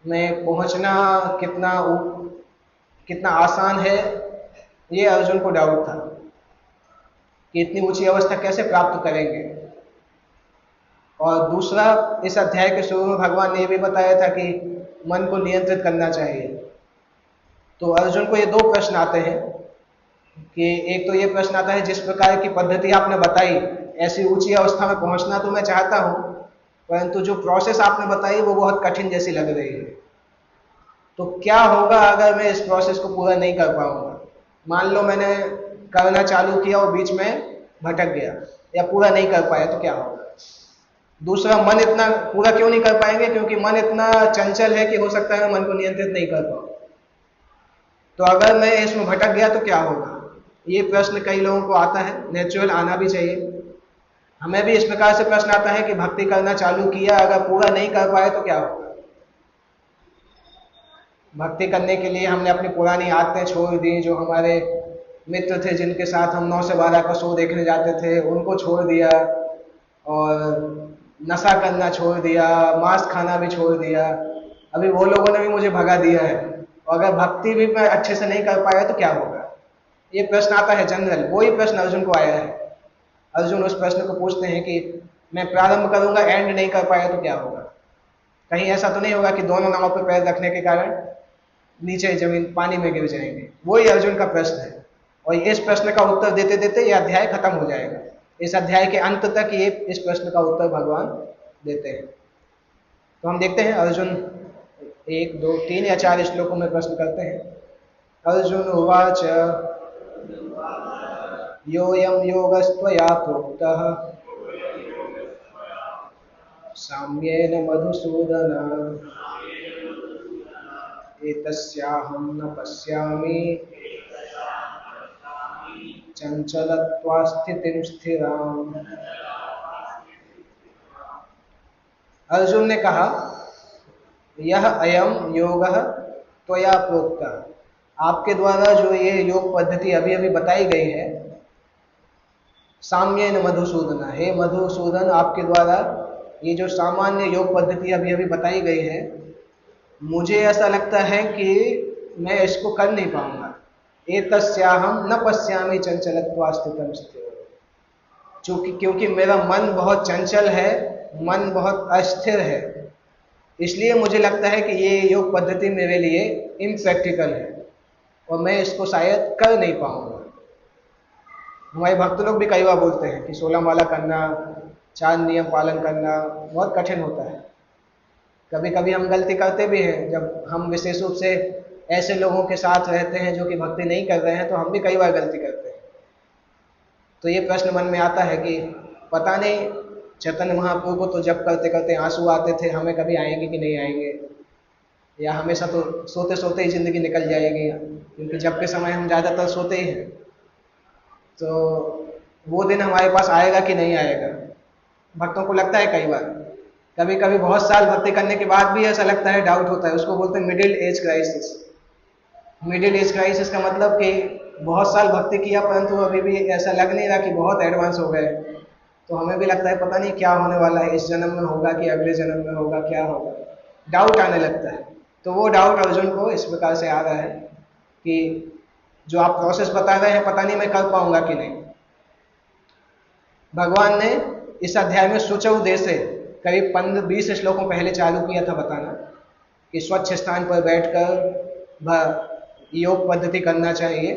में पहुंचना कितना आसान है, ये अर्जुन को डाउट था कि इतनी ऊंची अवस्था कैसे प्राप्त करेंगे। और दूसरा, इस अध्याय के शुरू में भगवान ने ये भी बताया था कि मन को नियंत्रित करना चाहिए। तो अर्जुन को ये 2 प्रश्न आते हैं कि एक तो ये प्रश्न आता है जिस प्रकार की पद्धति आपने बताई ऐसी ऊंची अवस्था में पहुंचना तो मैं चाहता हूं, परंतु जो प्रोसेस आपने बताई वो बहुत कठिन जैसी लग रही है। तो क्या होगा अगर मैं इस प्रोसेस को पूरा नहीं कर पाऊंगा? मान लो मैंने करना चालू किया और बीच में भटक गया या पूरा नहीं कर पाया तो क्या होगा? दूसरा, मन इतना पूरा क्यों नहीं कर पाएंगे? क्योंकि मन इतना चंचल है कि हो सकता है मैं मन को नियंत्रित नहीं कर पाऊं। तो अगर मैं इसमें भटक गया तो क्या होगा? ये प्रश्न कई लोगों को आता है, नेचुरल आना भी चाहिए। हमें भी इस प्रकार से प्रश्न आता है कि भक्ति करना चालू किया, अगर पूरा नहीं कर पाए तो क्या होगा? भक्ति करने के लिए हमने अपनी पुरानी आदतें छोड़ दी, जो हमारे मित्र थे जिनके साथ हम 9 से 12 का शो देखने जाते थे उनको छोड़ दिया, और नशा करना छोड़ दिया, मांस खाना भी छोड़ दिया। अभी वो लोगों ने भी मुझे भगा दिया है, और अगर भक्ति भी मैं अच्छे से नहीं कर पाया तो क्या होगा? ये प्रश्न आता है जनरल। वही प्रश्न अर्जुन को आया है। अर्जुन उस प्रश्न को पूछते हैं कि मैं प्रारंभ करूंगा, एंड नहीं कर पाया तो क्या होगा? कहीं ऐसा तो नहीं होगा कि दोनों नाव पर पैर रखने के कारण नीचे जमीन पानी में गिर जाएंगे? वही अर्जुन का प्रश्न है, और इस प्रश्न का उत्तर देते देते यह अध्याय खत्म हो जाएगा। इस अध्याय के अंत तक ये इस प्रश्न का उत्तर भगवान देते हैं। तो हम देखते हैं अर्जुन 1, 2, 3 या 4 श्लोकों में प्रश्न करते हैं। अर्जुन उवाच योऽयं योगस्त्वया प्रोक्तः साम्येन मधुसूदन एतस्याहं न पश्यामि चंचलत्वा स्थितिं स्थिराम्। अर्जुन ने कहा, यह अयम योगः त्वया प्रोक्तः, आपके द्वारा जो ये योग पद्धति अभी अभी बताई गई है, साम्येन मधुसूदन, हे मधुसूदन, आपके द्वारा ये जो सामान्य योग पद्धति अभी अभी बताई गई है, मुझे ऐसा लगता है कि मैं इसको कर नहीं पाऊंगा। एतस्याहं न पश्यामि चंचलत्वास्थितं स्थितो, क्योंकि मेरा मन बहुत चंचल है, मन बहुत अस्थिर है, इसलिए मुझे लगता है कि ये योग पद्धति मेरे लिए इम्प्रैक्टिकल है और मैं इसको शायद कर नहीं पाऊंगा। हमारे भक्त लोग भी कई बार बोलते हैं कि 16 माला करना, 4 नियम पालन करना बहुत कठिन होता है। कभी कभी हम गलती करते भी हैं, जब हम विशेष रूप से ऐसे लोगों के साथ रहते हैं जो कि भक्ति नहीं कर रहे हैं, तो हम भी कई बार गलती करते हैं। तो ये प्रश्न मन में आता है कि पता नहीं चैतन्य महाप्रभु को तो जब करते करते आंसू आते थे, हमें कभी आएंगे कि नहीं आएंगे, या हमेशा तो सोते सोते ही जिंदगी निकल जाएगी, क्योंकि जब के समय हम ज़्यादातर सोते ही हैं। तो वो दिन हमारे पास आएगा कि नहीं आएगा, भक्तों को लगता है कई बार। कभी कभी बहुत साल भक्ति करने के बाद भी ऐसा लगता है, डाउट होता है, उसको बोलते हैं middle age crisis. Middle age crisis का मतलब कि बहुत साल भक्ति किया परंतु अभी भी ऐसा लग नहीं रहा कि बहुत एडवांस हो गए, तो हमें भी लगता है पता नहीं क्या होने वाला है, इस जन्म में होगा कि अगले जन्म में होगा, क्या होगा, डाउट आने लगता है। तो वो डाउट अर्जुन को इस प्रकार से आ रहा है कि जो आप प्रोसेस बता रहे हैं, पता नहीं मैं कर पाऊंगा कि नहीं। भगवान ने इस अध्याय में सुचौदे से करीब 15-20 श्लोकों पहले चालू किया था बताना कि स्वच्छ स्थान पर बैठकर योग पद्धति करना चाहिए।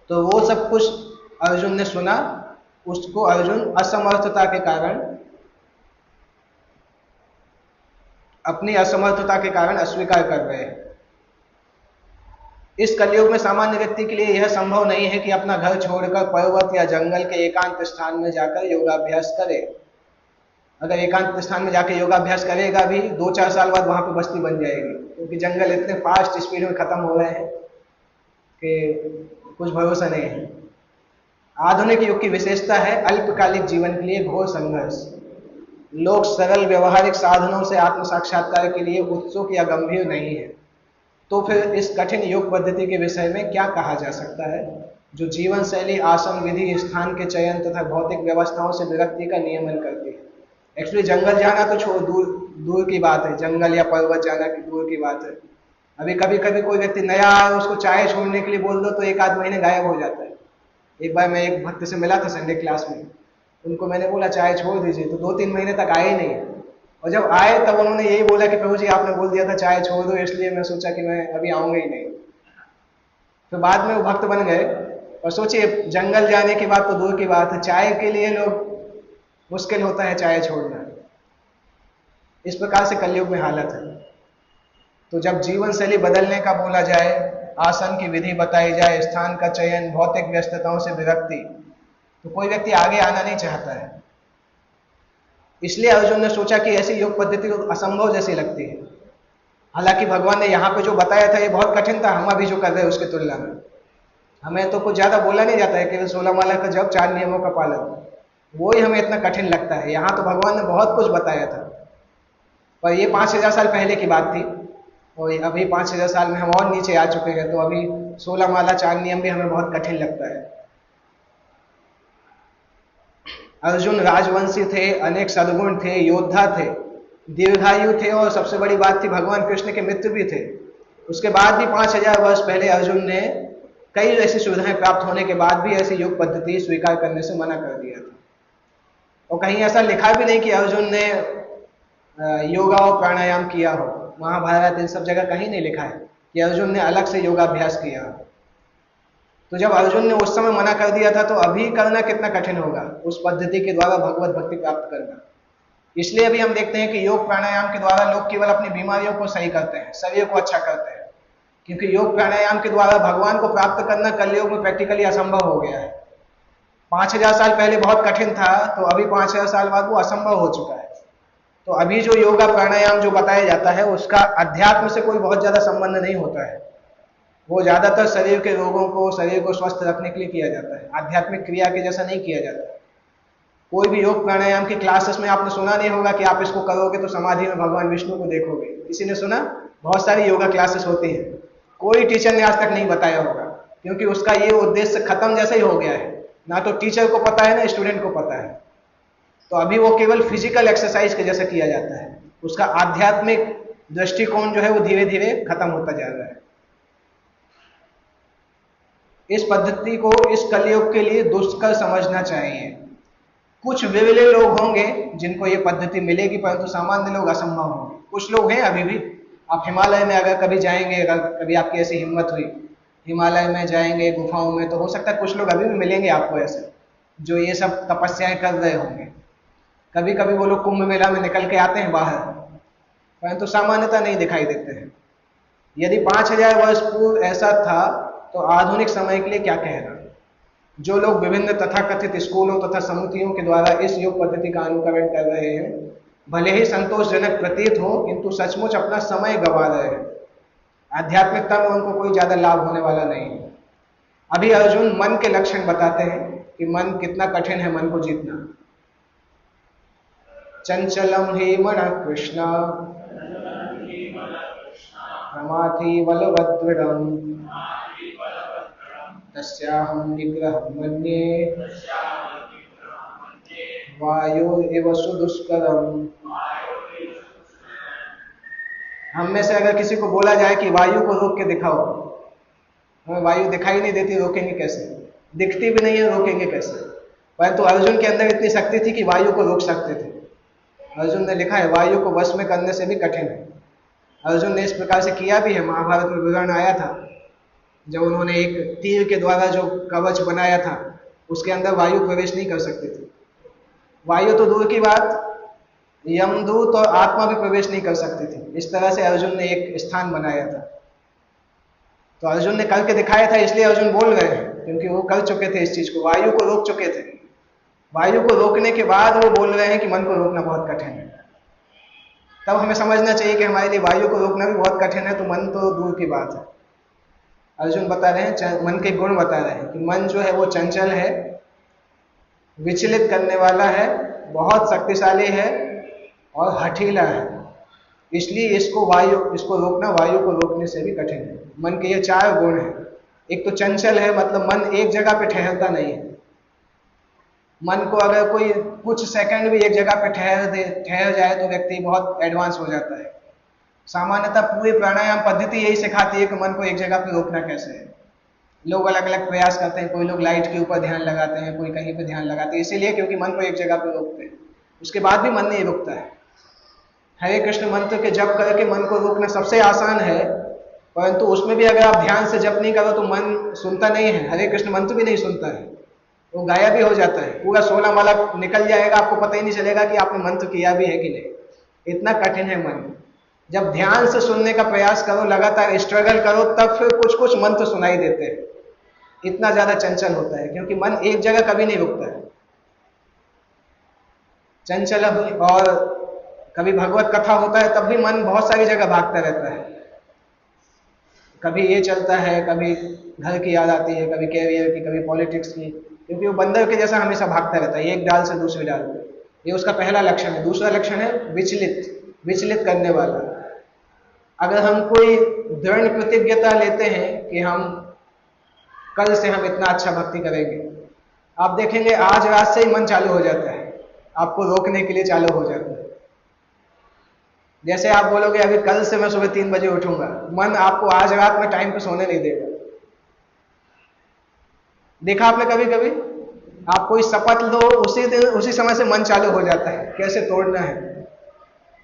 तो वो सब कुछ अर्जुन ने सुना, उसको अर्जुन असमर्थता के कारण, अपनी असमर्थता के कारण अस्वीकार कर रहे हैं। इस कलयुग में सामान्य व्यक्ति के लिए यह संभव नहीं है कि अपना घर छोड़कर पर्वत या जंगल के एकांत स्थान में जाकर योगाभ्यास करे। अगर एकांत स्थान में जाकर योगाभ्यास करेगा भी, 2-4 साल बाद वहां पर बस्ती बन जाएगी, क्योंकि जंगल इतने फास्ट स्पीड में खत्म हो रहे हैं कि कुछ भरोसा नहीं है। आधुनिक युग की विशेषता है अल्पकालिक जीवन के लिए घोर संघर्ष। लोग सरल व्यवहारिक साधनों से आत्म साक्षात्कार के लिए उत्सुक या गंभीर नहीं है। तो फिर इस कठिन योग पद्धति के विषय में क्या कहा जा सकता है, जो जीवन शैली, आसन विधि, स्थान के चयन तथा भौतिक व्यवस्थाओं से विरक्ति का नियमन करती है। एक्चुअली जंगल जाना तो छोड़, दूर की बात है, जंगल या पर्वत जाना की दूर की बात है। अभी कभी कभी कोई व्यक्ति नया आया, उसको चाय छोड़ने के लिए बोल दो तो 1-8 महीने गायब हो जाता है। एक बार मैं एक भक्त से मिला था संडे क्लास में, उनको मैंने बोला चाय छोड़ दीजिए, तो 2-3 महीने तक आए नहीं, और जब आए तब उन्होंने यही बोला कि प्रभु जी आपने बोल दिया था चाय छोड़ दो, इसलिए मैं सोचा कि मैं अभी आऊंगा ही नहीं। तो बाद में वो भक्त बन गए। और सोचिए, जंगल जाने की बात तो दूर की बात है, चाय के लिए लोग मुश्किल होता है चाय छोड़ना। इस प्रकार से कलयुग में हालत है। तो जब जीवन शैली बदलने का बोला जाए, आसन की विधि बताई जाए, स्थान का चयन, भौतिक व्यस्तताओं से विरक्ति, तो कोई व्यक्ति आगे आना नहीं चाहता है। इसलिए अर्जुन ने सोचा कि ऐसी योग पद्धति असंभव जैसी लगती है। हालांकि भगवान ने यहाँ पे जो बताया था ये बहुत कठिन था, हम अभी जो कर रहे हैं उसकी तुलना में। हमें तो कुछ ज्यादा बोला नहीं जाता है, केवल 16 माला का जप, 4 नियमों का पालन, वो ही हमें इतना कठिन लगता है। यहाँ तो भगवान ने बहुत कुछ बताया था, पर ये 5000 साल पहले की बात थी, और अभी 5000 साल में हम और नीचे आ चुके हैं, तो अभी 16 माला 4 नियम भी हमें बहुत कठिन लगता है। अर्जुन राजवंशी थे, अनेक सद्गुण थे, योद्धा थे, दीर्घायु थे, और सबसे बड़ी बात थी भगवान कृष्ण के मित्र भी थे। उसके बाद भी 5000 वर्ष पहले अर्जुन ने कई ऐसी सुविधाएं प्राप्त होने के बाद भी ऐसी योग पद्धति स्वीकार करने से मना कर दिया था। और कहीं ऐसा लिखा भी नहीं कि अर्जुन ने योगा और प्राणायाम किया हो। महाभारत इन सब जगह कहीं नहीं लिखा है कि अर्जुन ने अलग से योगाभ्यास किया। तो जब अर्जुन ने उस समय मना कर दिया था, तो अभी करना कितना कठिन होगा, उस पद्धति के द्वारा भगवत भक्ति प्राप्त करना। इसलिए अभी हम देखते हैं कि योग प्राणायाम के द्वारा लोग केवल अपनी बीमारियों को सही करते हैं, शरीर को अच्छा करते हैं, क्योंकि योग प्राणायाम के द्वारा भगवान को प्राप्त करना कलयुग में प्रैक्टिकली असंभव हो गया है। 5000 साल पहले बहुत कठिन था, तो अभी 5000 साल बाद वो असंभव हो चुका है। तो अभी जो योगा प्राणायाम जो बताया जाता है, उसका अध्यात्म से कोई बहुत ज्यादा संबंध नहीं होता है। वो ज्यादातर शरीर के रोगों को, शरीर को स्वस्थ रखने के लिए किया जाता है, आध्यात्मिक क्रिया के जैसा नहीं किया जाता। कोई भी योग प्राणायाम की क्लासेस में आपने सुना नहीं होगा कि आप इसको करोगे तो समाधि में भगवान विष्णु को देखोगे। किसी ने सुना? बहुत सारी योगा क्लासेस होती हैं, कोई टीचर ने आज तक नहीं बताया होगा, क्योंकि उसका ये उद्देश्य खत्म जैसा ही हो गया है। ना तो टीचर को पता है ना स्टूडेंट को पता है। तो अभी वो केवल फिजिकल एक्सरसाइज के जैसा किया जाता है। उसका आध्यात्मिक दृष्टिकोण जो है वो धीरे धीरे खत्म होता जा रहा है। इस पद्धति को इस कलयुग के लिए दुष्कर समझना चाहिए। कुछ विरले लोग होंगे जिनको ये पद्धति मिलेगी, परंतु सामान्य लोग असंभव होंगे। कुछ लोग हैं अभी भी। आप हिमालय में अगर कभी जाएंगे, अगर कभी आपकी ऐसी हिम्मत हुई, हिमालय में जाएंगे गुफाओं में, तो हो सकता है कुछ लोग अभी भी मिलेंगे आपको ऐसे, जो ये सब तपस्याएं कर रहे होंगे। कभी कभी वो लोग कुंभ मेला में निकल के आते हैं बाहर, परंतु सामान्यता नहीं दिखाई देते हैं। यदि 5000 वर्ष पूर्व ऐसा था, तो आधुनिक समय के लिए क्या कहना। जो लोग विभिन्न तथाकथित स्कूलों तथा समितियों के द्वारा इस योग पद्धति का अनुकरण कर रहे हैं, भले ही संतोषजनक प्रतीत हो, किंतु सचमुच अपना समय गंवा रहे हैं। आध्यात्मिकता में उनको कोई ज्यादा लाभ होने वाला नहीं है। अभी अर्जुन मन के लक्षण बताते हैं कि मन कितना कठिन है मन को जीतना। चंचलम ही मन कृष्ण प्रमाथि बलवदृढ़म् तस्याहं निग्रहं मन्ये वायुरिव सुदुष्करम्। हम में से अगर किसी को बोला जाए कि वायु को रोक के दिखाओ, हमें वायु दिखाई नहीं देती, रोकेंगे कैसे? दिखती भी नहीं है, रोकेंगे कैसे? परंतु अर्जुन के अंदर इतनी शक्ति थी कि वायु को रोक सकते थे। अर्जुन ने लिखा है वायु को वश में करने से भी कठिन है। अर्जुन ने इस प्रकार से किया भी है। महाभारत में विवरण आया था, जब उन्होंने एक तीर के द्वारा जो कवच बनाया था, उसके अंदर वायु प्रवेश नहीं कर सकती थी। वायु तो दूर की बात, यमदूत और आत्मा भी प्रवेश नहीं कर सकती थी। इस तरह से अर्जुन ने एक स्थान बनाया था। तो अर्जुन ने करके दिखाया था, इसलिए अर्जुन बोल रहे हैं, क्योंकि वो कर चुके थे इस चीज को, वायु को रोक चुके थे। वायु को रोकने के बाद वो बोल रहे हैं कि मन को रोकना बहुत कठिन है। तब हमें समझना चाहिए कि हमारे लिए वायु को रोकना भी बहुत कठिन है, तो मन तो दूर की बात है। अर्जुन बता रहे हैं, मन के गुण बता रहे हैं कि मन जो है वो चंचल है, विचलित करने वाला है, बहुत शक्तिशाली है और हठीला है। इसलिए इसको रोकना वायु को रोकने से भी कठिन है। मन के ये 4 गुण हैं। एक तो चंचल है, मतलब मन एक जगह पे ठहरता नहीं है। मन को अगर कोई कुछ सेकंड भी एक जगह पे ठहर जाए तो व्यक्ति बहुत एडवांस हो जाता है। सामान्यतः पूरी प्राणायाम पद्धति यही सिखाती है कि मन को एक जगह पे रोकना कैसे है। लोग अलग अलग प्रयास करते हैं, कोई लोग लाइट के ऊपर ध्यान लगाते हैं, कोई कहीं पे ध्यान लगाते हैं, इसीलिए क्योंकि मन को एक जगह पे रोकते हैं। उसके बाद भी मन नहीं रुकता है। हरे कृष्ण मंत्र के जप करके मन को रोकना सबसे आसान है, परंतु उसमें भी अगर आप ध्यान से जप नहीं करो तो मन सुनता नहीं है, हरे कृष्ण मंत्र भी नहीं सुनता है, वो गायब भी हो जाता है। पूरा 16 माला निकल जाएगा, आपको पता ही नहीं चलेगा कि आपने मंत्र किया भी है कि नहीं। इतना कठिन है मन। जब ध्यान से सुनने का प्रयास करो, लगातार स्ट्रगल करो, तब फिर कुछ कुछ मंत्र सुनाई देते हैं। इतना ज्यादा चंचल होता है, क्योंकि मन एक जगह कभी नहीं रुकता है। चंचल। और कभी भगवत कथा होता है तब भी मन बहुत सारी जगह भागता रहता है। कभी ये चलता है, कभी घर की याद आती है, कभी कैरियर की, कभी पॉलिटिक्स की, क्योंकि वो बंदर के जैसा हमेशा भागता रहता है, एक डाल से दूसरी डाल पे। ये उसका पहला लक्षण है। दूसरा लक्षण है विचलित करने वाला। अगर हम कोई दृढ़ प्रतिज्ञता लेते हैं कि हम कल से हम इतना अच्छा भक्ति करेंगे, आप देखेंगे आज रात से ही मन चालू हो जाता है, आपको रोकने के लिए चालू हो जाता है। जैसे आप बोलोगे अभी कल से मैं सुबह 3 बजे उठूंगा, मन आपको आज रात में टाइम पे सोने नहीं देगा। देखा आपने कभी कभी? आप कोई शपथ लो, उसी दिन उसी समय से मन चालू हो जाता है कैसे तोड़ना है।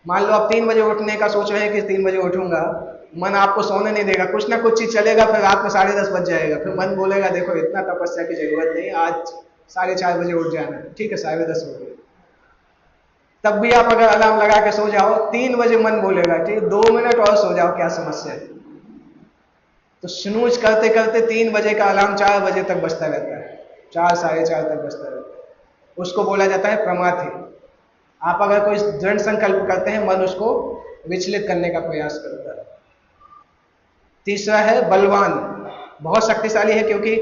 मान लो आप 3 बजे उठने का सोच रहे हैं कि 3 बजे उठूंगा, मन आपको सोने नहीं देगा, कुछ ना कुछ चीज चलेगा, फिर रात में 10:30 बज जाएगा, फिर मन बोलेगा देखो इतना तपस्या की जरूरत नहीं, आज 4:30 बजे उठ जाना। ठीक है, 10:30 हो गए। तब भी आप अगर अलार्म लगा के सो जाओ, 3 बजे मन बोलेगा ठीक 2 मिनट और सो जाओ, क्या समस्या है। तो स्नूज करते करते 3 बजे का अलार्म 4 बजे तक बजता रहता है, 4 साढ़े 4 तक बजता रहता है। उसको बोला जाता है प्रमाथि। आप अगर कोई दृढ़ संकल्प करते हैं, मन उसको विचलित करने का प्रयास करता है। तीसरा है बलवान, बहुत शक्तिशाली है, क्योंकि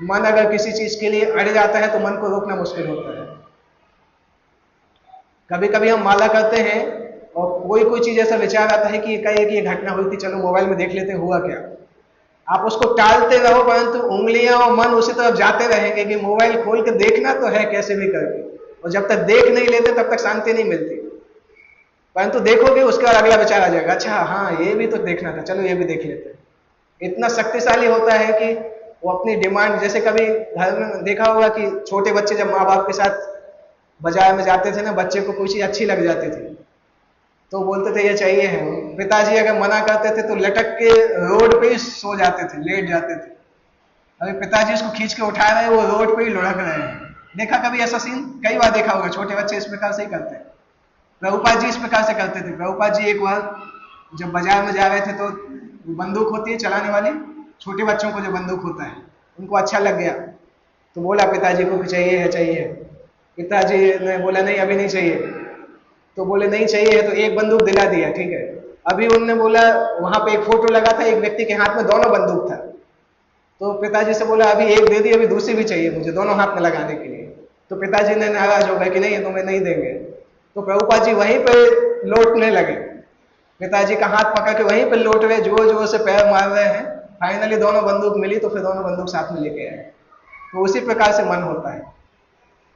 मन अगर किसी चीज के लिए अड़ जाता है तो मन को रोकना मुश्किल होता है। कभी कभी हम माला करते हैं और कोई चीज ऐसा विचार आता है कि ये घटना हुई थी, चलो मोबाइल में देख लेते हैं हुआ क्या। आप उसको टालते रहो, परंतु उंगलियां और मन उसी तरफ जाते रहेंगे कि मोबाइल खोल के देखना तो है कैसे भी करके, और जब तक देख नहीं लेते तब तक शांति नहीं मिलती। परंतु देखोगे उसके बाद अगला विचार आ जाएगा, अच्छा हाँ ये भी तो देखना था, चलो ये भी देख लेते हैं। इतना शक्तिशाली होता है कि वो अपनी डिमांड, जैसे कभी घर में देखा होगा कि छोटे बच्चे जब माँ बाप के साथ बाजार में जाते थे ना, बच्चे को कोई चीज अच्छी लग जाती थी तो बोलते थे ये चाहिए है, पिताजी अगर मना करते थे तो लटक के रोड पे ही सो जाते थे, लेट जाते थे। अभी पिताजी उसको खींच के उठा रहे हैं, वो रोड पे ही लुढ़क रहे हैं। देखा कभी ऐसा सीन? कई बार देखा होगा, छोटे बच्चे इस प्रकार से ही करते हैं। प्रभुपाद जी इस प्रकार से करते थे। प्रभुपाद जी एक बार जब बाजार में जा रहे थे तो बंदूक होती है चलाने वाली, छोटे बच्चों को जो बंदूक होता है, उनको अच्छा लग गया तो बोला पिताजी को कि चाहिए है, चाहिए। पिताजी ने बोला नहीं अभी नहीं चाहिए, तो बोले नहीं चाहिए है तो एक बंदूक दिला दिया, ठीक है। अभी उन्होंने बोला, वहां पे एक फोटो लगा था, एक व्यक्ति के हाथ में दोनों बंदूक था, तो पिताजी से बोला अभी एक दे दी, अभी दूसरी भी चाहिए मुझे दोनों हाथ में लगाने के लिए। तो पिताजी ने नाराज हो गए कि नहीं ये तुम्हें नहीं देंगे। तो प्रभुपाद जी वहीं पे लौटने लगे, पिताजी का हाथ पकड़ के वहीं पे लौट रहे, जोर जोर से पैर मार रहे हैं। फाइनली दोनों बंदूक मिली तो फिर दोनों बंदूक साथ में लेके आए। तो उसी प्रकार से मन होता है,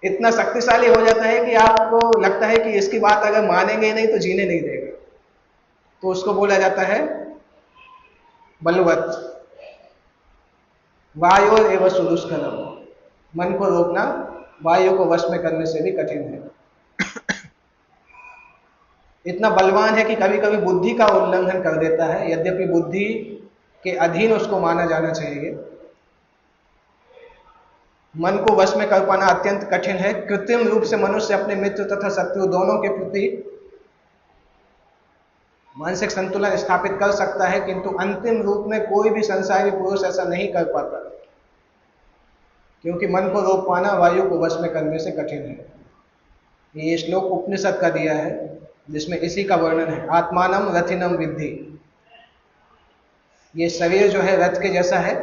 इतना शक्तिशाली हो जाता है कि आपको लगता है कि इसकी बात अगर मानेंगे नहीं तो जीने नहीं देगा। तो उसको बोला जाता है बलवत। वायु एवं सुदुष्करम, मन को रोकना वायु को वश में करने से भी कठिन है। इतना बलवान है कि कभी कभी बुद्धि का उल्लंघन कर देता है, यद्यपि बुद्धि के अधीन उसको माना जाना चाहिए। मन को वश में कर पाना अत्यंत कठिन है। कृत्रिम रूप से मनुष्य अपने मित्र तथा शत्रु दोनों के प्रति मानसिक संतुलन स्थापित कर सकता है, किंतु अंतिम रूप में कोई भी संसारी पुरुष ऐसा नहीं कर पाता, क्योंकि मन को रोक पाना वायु को वश में करने से कठिन है। ये श्लोक उपनिषद का दिया है, जिसमें इसी का वर्णन है। आत्मानम रथिनम विद्धि, ये शरीर जो है रथ के जैसा है,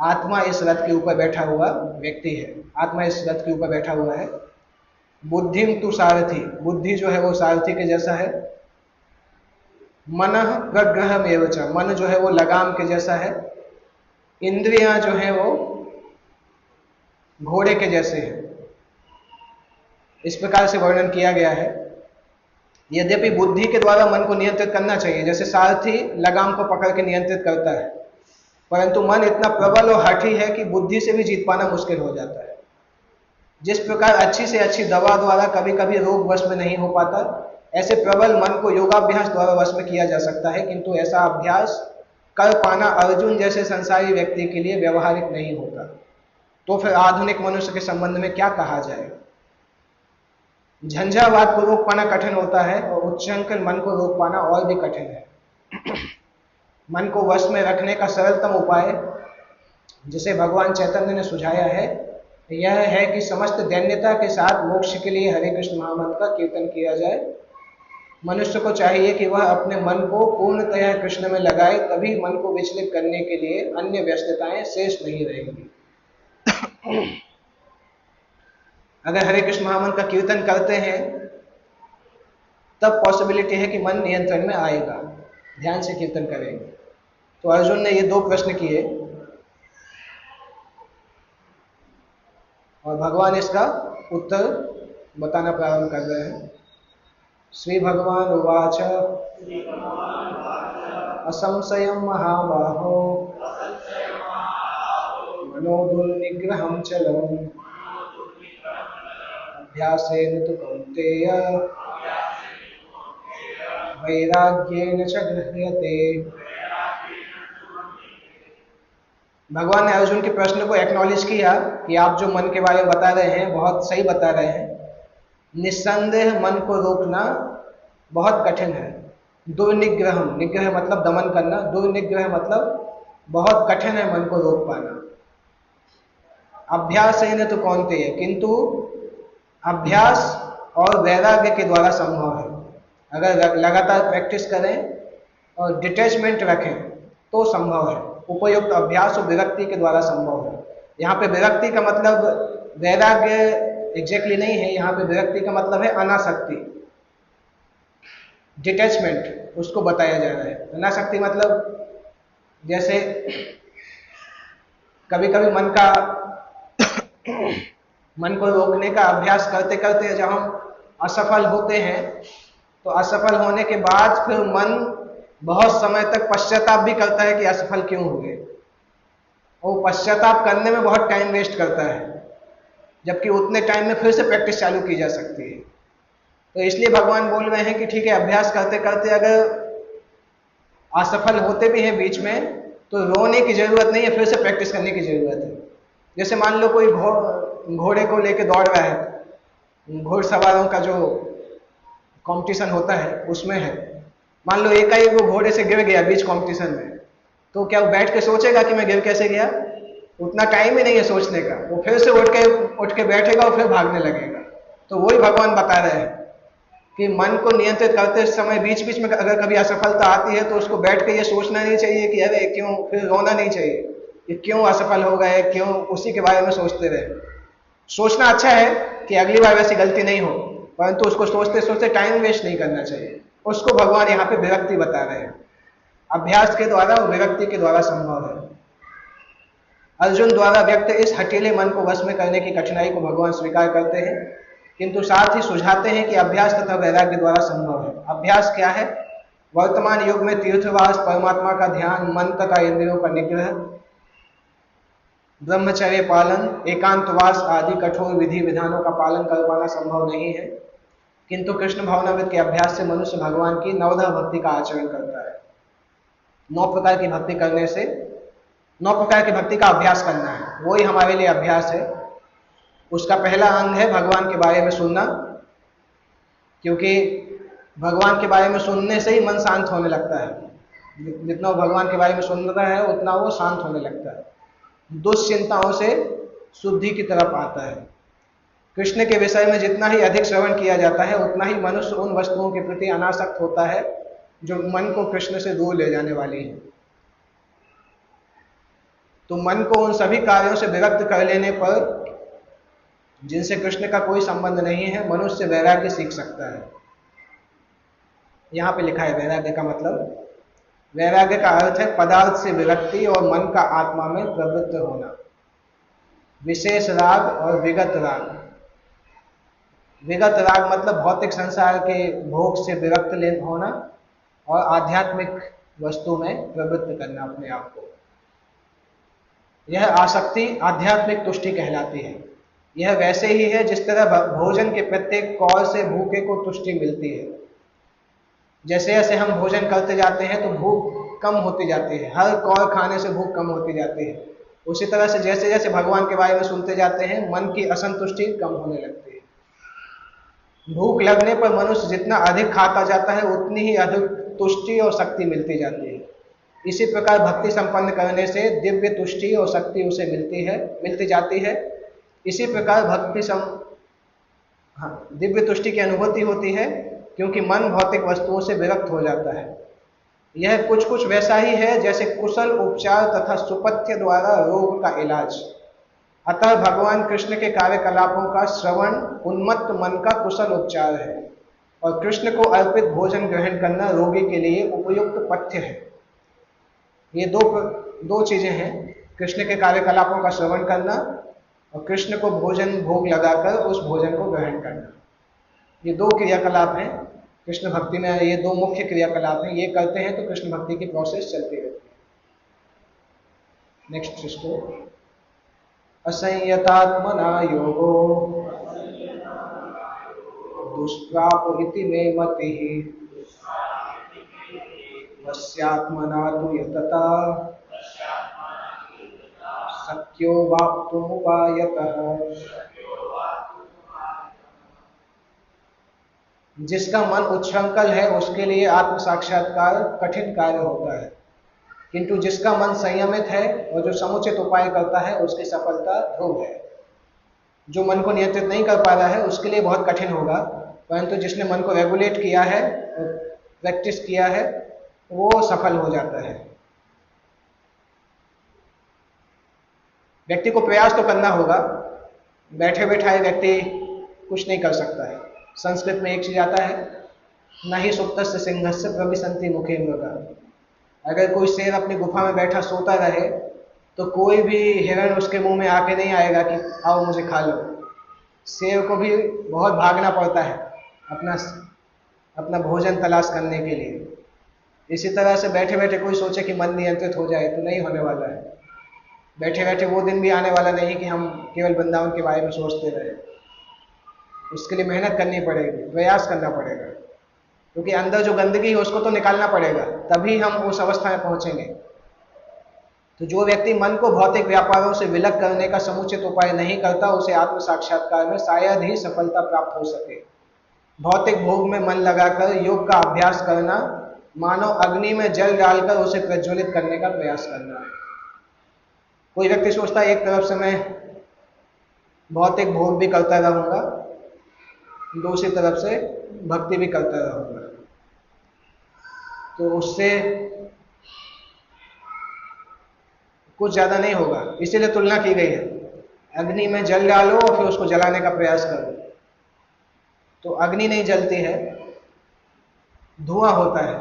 आत्मा इस रथ के ऊपर बैठा हुआ व्यक्ति है, आत्मा इस रथ के ऊपर बैठा हुआ है। बुद्धिम तु सारथी, बुद्धि जो है वो सारथी के जैसा है। मनः प्रग्रहम एवच, मन जो है वो लगाम के जैसा है। इंद्रियां जो है वो घोड़े के जैसे है। इस प्रकार से वर्णन किया गया है। यद्यपि बुद्धि के द्वारा मन को नियंत्रित करना चाहिए, जैसे सारथी लगाम को पकड़ के नियंत्रित करता है, परंतु मन इतना प्रबल और हठी है कि बुद्धि से भी जीत पाना मुश्किल हो जाता है। जिस प्रकार अच्छी से अच्छी दवा द्वारा कभी कभी रोग वश में नहीं हो पाता, ऐसे प्रबल मन को योगाभ्यास द्वारा वश में किया जा सकता है, किंतु ऐसा अभ्यास कर पाना अर्जुन जैसे संसारी व्यक्ति के लिए व्यवहारिक नहीं होता। तो फिर आधुनिक मनुष्य के संबंध में क्या कहा जाए। झंझावात को रोक पाना कठिन होता है, और उच्चंकल मन को रोक पाना और भी कठिन है। मन को वश में रखने का सरलतम उपाय जिसे भगवान चैतन्य ने सुझाया है, यह है कि समस्त दैन्यता के साथ मोक्ष के लिए हरे कृष्ण महामंत्र का कीर्तन किया जाए। मनुष्य को चाहिए कि वह अपने मन को पूर्णतया कृष्ण में लगाए, तभी मन को विचलित करने के लिए अन्य व्यस्तताएं शेष नहीं रहेंगी। अगर हरे कृष्ण महामंत्र का कीर्तन करते हैं तब पॉसिबिलिटी है कि मन नियंत्रण में आएगा, ध्यान से कीर्तन करेंगे। तो अर्जुन ने ये दो प्रश्न किए और भगवान इसका उत्तर बताना प्रारंभ कर रहे हैं। श्री भगवान उवाच असंशयं महाबाहो मनोदुर्निग्रहं चलम् अभ्यासेन तु कौन्तेय वैराग्येन च गृह्यते। भगवान ने अर्जुन के प्रश्न को एक्नॉलेज किया कि आप जो मन के बारे में बता रहे हैं बहुत सही बता रहे हैं। निस्संदेह मन को रोकना बहुत कठिन है। दुर्निग्रहम, निग्रह मतलब दमन करना, दुर्निग्रह मतलब बहुत कठिन है मन को रोक पाना। अभ्यासेन तु कौन्तेय, किंतु अभ्यास और वैराग्य के द्वारा संभव है। अगर लगातार प्रैक्टिस करें और डिटैचमेंट रखें तो संभव है। उपयुक्त अभ्यास और विरक्ति के द्वारा संभव है। यहाँ पे विरक्ति का मतलब वैराग्य एग्जैक्टली नहीं है, यहाँ पे विरक्ति का मतलब है अनासक्ति, डिटैचमेंट, उसको बताया जा रहा है। अनासक्ति मतलब जैसे कभी कभी मन को रोकने का अभ्यास करते करते जब हम असफल होते हैं, तो असफल होने के बाद फिर मन बहुत समय तक पश्चाताप भी करता है कि असफल क्यों हो गए। वो पश्चाताप करने में बहुत टाइम वेस्ट करता है, जबकि उतने टाइम में फिर से प्रैक्टिस चालू की जा सकती है। तो इसलिए भगवान बोल रहे हैं कि ठीक है, अभ्यास करते करते अगर असफल होते भी हैं बीच में, तो रोने की जरूरत नहीं है, फिर से प्रैक्टिस करने की जरूरत है। जैसे मान लो कोई घोड़े को लेकर दौड़ रहा है, घोड़सवारों का जो कंपटीशन होता है उसमें है, मान लो एकाएक वो घोड़े से गिर गया बीच कंपटीशन में, तो क्या वो बैठ के सोचेगा कि मैं गिर कैसे गया? उतना टाइम ही नहीं है सोचने का। वो फिर से उठ के बैठेगा और फिर भागने लगेगा। तो वही भगवान बता रहे हैं कि मन को नियंत्रित करते समय बीच बीच में अगर कभी असफलता आती है, तो उसको बैठ के ये सोचना नहीं चाहिए कि अरे क्यों, फिर रोना नहीं चाहिए कि क्यों असफल हो गए, क्यों, उसी के बारे में सोचते रहे। सोचना अच्छा है कि अगली बार वैसी गलती नहीं हो, परंतु उसको सोचते सोचते टाइम वेस्ट नहीं करना चाहिए। उसको भगवान यहाँ पे विरक्ति बता रहे हैं। अभ्यास के द्वारा और विरक्ति के द्वारा संभव है। अर्जुन द्वारा व्यक्त इस हठीले मन को वश में करने की कठिनाई को भगवान स्वीकार करते हैं, किंतु साथ ही सुझाते हैं कि अभ्यास तथा वैराग्य द्वारा संभव है। अभ्यास क्या है? वर्तमान युग में तीर्थवास, परमात्मा का ध्यान, मन तथा इंद्रियों का निग्रह, ब्रह्मचर्य पालन, एकांतवास आदि कठोर विधि विधानों का पालन कर पाना संभव नहीं है, किंतु कृष्ण भावनामृत के अभ्यास से मनुष्य भगवान की नवधा भक्ति का आचरण करता है। 9 प्रकार की भक्ति करने से 9 प्रकार की भक्ति का अभ्यास करना है, वही हमारे लिए अभ्यास है। उसका पहला अंग है भगवान के बारे में सुनना, क्योंकि भगवान के बारे में सुनने से ही मन शांत होने लगता है। जितना वो भगवान के बारे में सुनता है उतना वो शांत होने लगता है, दुश्चिंताओं से शुद्धि की तरफ आता है। कृष्ण के विषय में जितना ही अधिक श्रवण किया जाता है, उतना ही मनुष्य उन वस्तुओं के प्रति अनासक्त होता है जो मन को कृष्ण से दूर ले जाने वाली है। तो मन को उन सभी कार्यों से विरक्त कर लेने पर, जिनसे कृष्ण का कोई संबंध नहीं है, मनुष्य वैराग्य सीख सकता है। यहां पे लिखा है वैराग्य का मतलब, वैराग्य का अर्थ है पदार्थ से विरक्ति और मन का आत्मा में प्रवृत्त होना। विशेष राग और विगत राग। विगत राग मतलब भौतिक संसार के भोग से विरक्त होना, और आध्यात्मिक वस्तु में प्रवृत्त करना अपने आप को। यह आसक्ति आध्यात्मिक तुष्टि कहलाती है। यह वैसे ही है जिस तरह भोजन के प्रत्येक कौर से भूखे को तुष्टि मिलती है। जैसे जैसे हम भोजन करते जाते हैं तो भूख कम होती जाती है, हर कौर खाने से भूख कम होती जाती है। उसी तरह से जैसे जैसे भगवान के बारे में सुनते जाते हैं, मन की असंतुष्टि कम होने लगती है। भूख लगने पर मनुष्य जितना अधिक खाता जाता है, उतनी ही अधिक तुष्टि और शक्ति मिलती जाती है। इसी प्रकार भक्ति संपन्न करने से दिव्य तुष्टि और शक्ति उसे मिलती जाती है। इसी प्रकार दिव्य तुष्टि की अनुभूति होती है, क्योंकि मन भौतिक वस्तुओं से विरक्त हो जाता है। यह कुछ कुछ वैसा ही है जैसे कुशल उपचार तथा सुपथ्य द्वारा रोग का इलाज। अतः भगवान कृष्ण के कार्यकलापों का श्रवण उन्मत्त मन का कुशल उपचार है, और कृष्ण को अर्पित भोजन ग्रहण करना रोगी के लिए उपयुक्त पथ्य है। ये दो चीजें हैं, कृष्ण के कार्यकलापों का श्रवण करना और कृष्ण को भोग लगाकर उस भोजन को ग्रहण करना। ये 2 क्रियाकलाप हैं कृष्ण भक्ति में। ये 2 मुख्य क्रियाकलाप हैं, ये करते हैं तो कृष्ण भक्ति की प्रोसेस चलती रहती है। नेक्स्ट श्लोक। असंयतात्मना योगो दुष्प्राप इति मे मतिः, वस्यात्मना तु यतता शक्यो वाप्तुमुपायतः। जिसका मन उच्छृंखल है उसके लिए आत्म साक्षात्कार कठिन कार्य होता है, किंतु जिसका मन संयमित है और जो समुचित उपाय करता है उसकी सफलता ध्रुव है। जो मन को नियंत्रित नहीं कर पा रहा है उसके लिए बहुत कठिन होगा, परंतु जिसने मन को रेगुलेट किया है और प्रैक्टिस किया है वो सफल हो जाता है। व्यक्ति को प्रयास तो करना होगा, बैठे बैठाए व्यक्ति कुछ नहीं कर सकता है। संस्कृत में एक चीज आता है, न ही सुप्तस्य सिंहस्य प्रविशन्ति मुखे मृगा। अगर कोई शेर अपनी गुफा में बैठा सोता रहे तो कोई भी हिरण उसके मुंह में आके नहीं आएगा कि आओ मुझे खा लो। शेर को भी बहुत भागना पड़ता है अपना अपना भोजन तलाश करने के लिए। इसी तरह से बैठे बैठे कोई सोचे कि मन नियंत्रित हो जाए तो नहीं होने वाला है। बैठे बैठे वो दिन भी आने वाला नहीं कि हम केवल वृंदावन के बारे में सोचते रहे। उसके लिए मेहनत करनी पड़ेगी, प्रयास करना पड़ेगा, क्योंकि अंदर जो गंदगी है उसको तो निकालना पड़ेगा, तभी हम उस अवस्था में पहुंचेंगे। तो जो व्यक्ति मन को भौतिक व्यापारों से विलग करने का समुचित उपाय नहीं करता, उसे आत्म साक्षात्कार में शायद ही सफलता प्राप्त हो सके। भौतिक भोग में मन लगाकर योग का अभ्यास करना मानो अग्नि में जल डालकर उसे प्रज्वलित करने का प्रयास करना है। कोई व्यक्ति सोचता है एक तरफ से मैं भौतिक भोग भी करता रहूंगा, दूसरी तरफ से भक्ति भी करता रहूंगा, तो उससे कुछ ज्यादा नहीं होगा। इसीलिए तुलना की गई है, अग्नि में जल डालो और फिर उसको जलाने का प्रयास करो। तो अग्नि नहीं जलती है, धुआं होता है,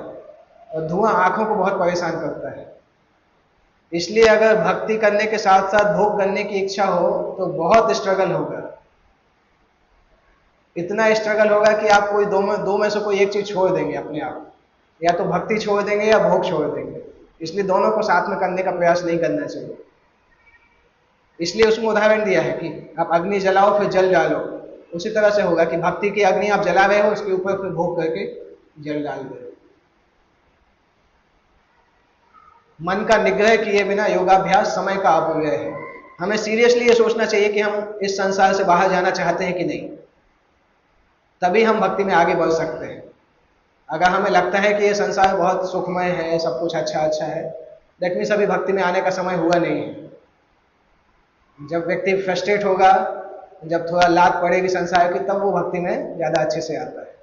और धुआं आंखों को बहुत परेशान करता है। इसलिए अगर भक्ति करने के साथ साथ भोग करने की इच्छा हो तो बहुत स्ट्रगल होगा। इतना स्ट्रगल होगा कि आप कोई दो में से कोई एक चीज छोड़ देंगे अपने आप, या तो भक्ति छोड़ देंगे या भोग छोड़ देंगे। इसलिए दोनों को साथ में करने का प्रयास नहीं करना चाहिए। इसलिए उसमें उदाहरण दिया है कि आप अग्नि जलाओ फिर जल डालो। उसी तरह से होगा कि भक्ति की अग्नि आप जला रहे हो, उसके ऊपर फिर भोग करके जल डाल दे। मन का निग्रह किए बिना योगाभ्यास समय का अपव्यय है। हमें सीरियसली ये सोचना चाहिए कि हम इस संसार से बाहर जाना चाहते हैं कि नहीं, तभी हम भक्ति में आगे बढ़ सकते हैं। अगर हमें लगता है कि ये संसार बहुत सुखमय है, सब कुछ अच्छा अच्छा है, दैट मीन्स अभी भक्ति में आने का समय हुआ नहीं है। जब व्यक्ति फ्रस्ट्रेट होगा, जब थोड़ा लात पड़ेगी संसार की, तब वो भक्ति में ज्यादा अच्छे से आता है।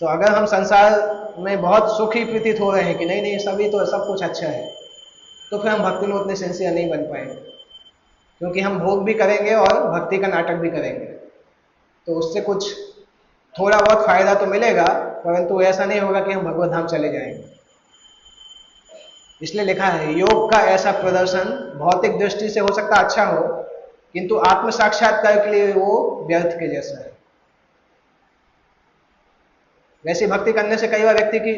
तो अगर हम संसार में बहुत सुखी प्रतीत हो रहे हैं कि नहीं नहीं सभी तो सब कुछ अच्छा है, तो फिर हम भक्ति में उतने सिंसियर नहीं बन पाएंगे, क्योंकि हम भोग भी करेंगे और भक्ति का नाटक भी करेंगे। तो उससे कुछ थोड़ा बहुत फायदा तो मिलेगा, परंतु ऐसा नहीं होगा कि हम भगवत धाम चले जाएंगे। इसलिए लिखा है योग का ऐसा प्रदर्शन भौतिक दृष्टि से हो सकता अच्छा हो, किंतु आत्म साक्षात्कार के लिए वो व्यर्थ के जैसा है। वैसी भक्ति करने से कई बार व्यक्ति की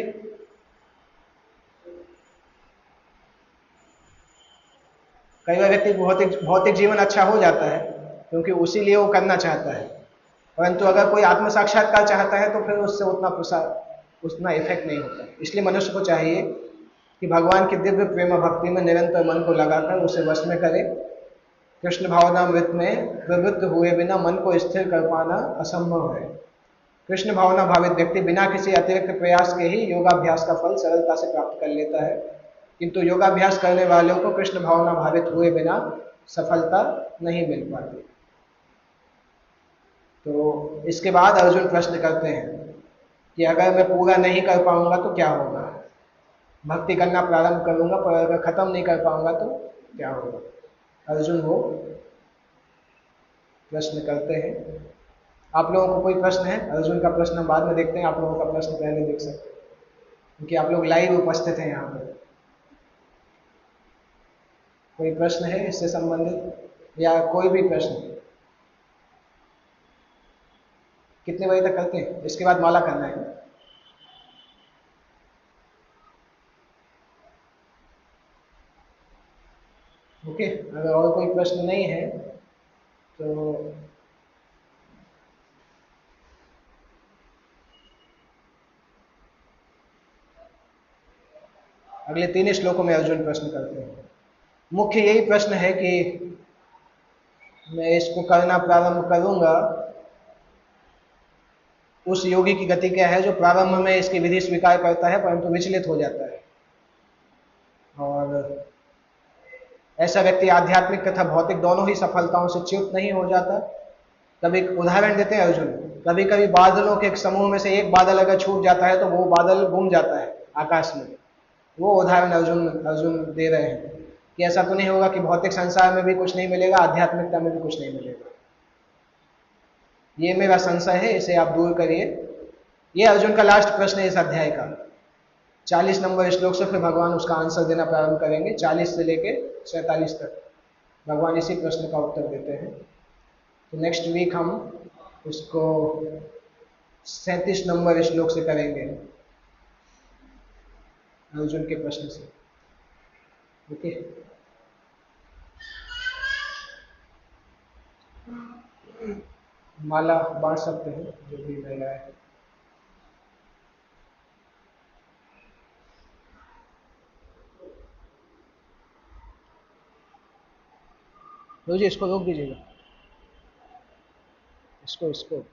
भौतिक जीवन अच्छा हो जाता है, क्योंकि उसी लिए वो करना चाहता है। परंतु अगर कोई आत्म साक्षात्कार चाहता है तो फिर उससे उतना इफेक्ट नहीं होता। इसलिए मनुष्य को चाहिए कि भगवान की दिव्य प्रेम भक्ति में निरंतर मन को लगाकर उसे वश में करे। कृष्ण भावनामृत में प्रवृत्त हुए बिना मन को स्थिर कर पाना असंभव है। कृष्ण भावना भावित व्यक्ति बिना किसी अतिरिक्त प्रयास के ही योगाभ्यास का फल सरलता से प्राप्त कर लेता है, किंतु योगाभ्यास करने वालों को कृष्ण भावना भावित हुए बिना सफलता नहीं मिल पाती। तो इसके बाद अर्जुन प्रश्न करते हैं कि अगर मैं पूरा नहीं कर पाऊंगा तो क्या होगा। भक्ति करना प्रारंभ करूंगा पर अगर खत्म नहीं कर पाऊंगा तो क्या होगा। अर्जुन वो प्रश्न करते हैं। आप लोगों को कोई प्रश्न है? अर्जुन का प्रश्न हम बाद में देखते हैं, आप लोगों का प्रश्न पहले देख सकते हैं, क्योंकि आप लोग लाइव उपस्थित हैं यहाँ पर। कोई प्रश्न है इससे संबंधित या कोई भी प्रश्न? कितने बजे तक करते हैं? इसके बाद माला करना है। ओके, अगर और कोई प्रश्न नहीं है तो अगले 3 श्लोकों में अर्जुन प्रश्न करते हैं। मुख्य यही प्रश्न है कि मैं इसको करना प्रारंभ करूंगा, उस योगी की गति क्या है जो प्रारंभ में इसकी विधि स्वीकार करता है परंतु विचलित हो जाता है। और ऐसा व्यक्ति आध्यात्मिक तथा भौतिक दोनों ही सफलताओं से च्युत नहीं हो जाता। तब एक उदाहरण देते हैं अर्जुन, कभी कभी बादलों के एक समूह में से एक बादल अगर छूट जाता है तो वो बादल घूम जाता है आकाश में। वो उदाहरण अर्जुन दे रहे हैं कि ऐसा तो नहीं होगा कि भौतिक संसार में भी कुछ नहीं मिलेगा, आध्यात्मिकता में भी कुछ नहीं मिलेगा। ये मेरा संशय है, इसे आप दूर करिए। ये अर्जुन का लास्ट प्रश्न है इस अध्याय का। 40 नंबर श्लोक से फिर भगवान उसका आंसर देना प्रारंभ करेंगे। 40 से लेके 47 तक भगवान इसी प्रश्न का उत्तर देते हैं। तो नेक्स्ट वीक हम उसको 37 नंबर श्लोक से करेंगे, अर्जुन के प्रश्न से। ओके, माला बांट सकते हैं जो भी महिला है। लो जी, इसको रोक दीजिएगा, इसको इसको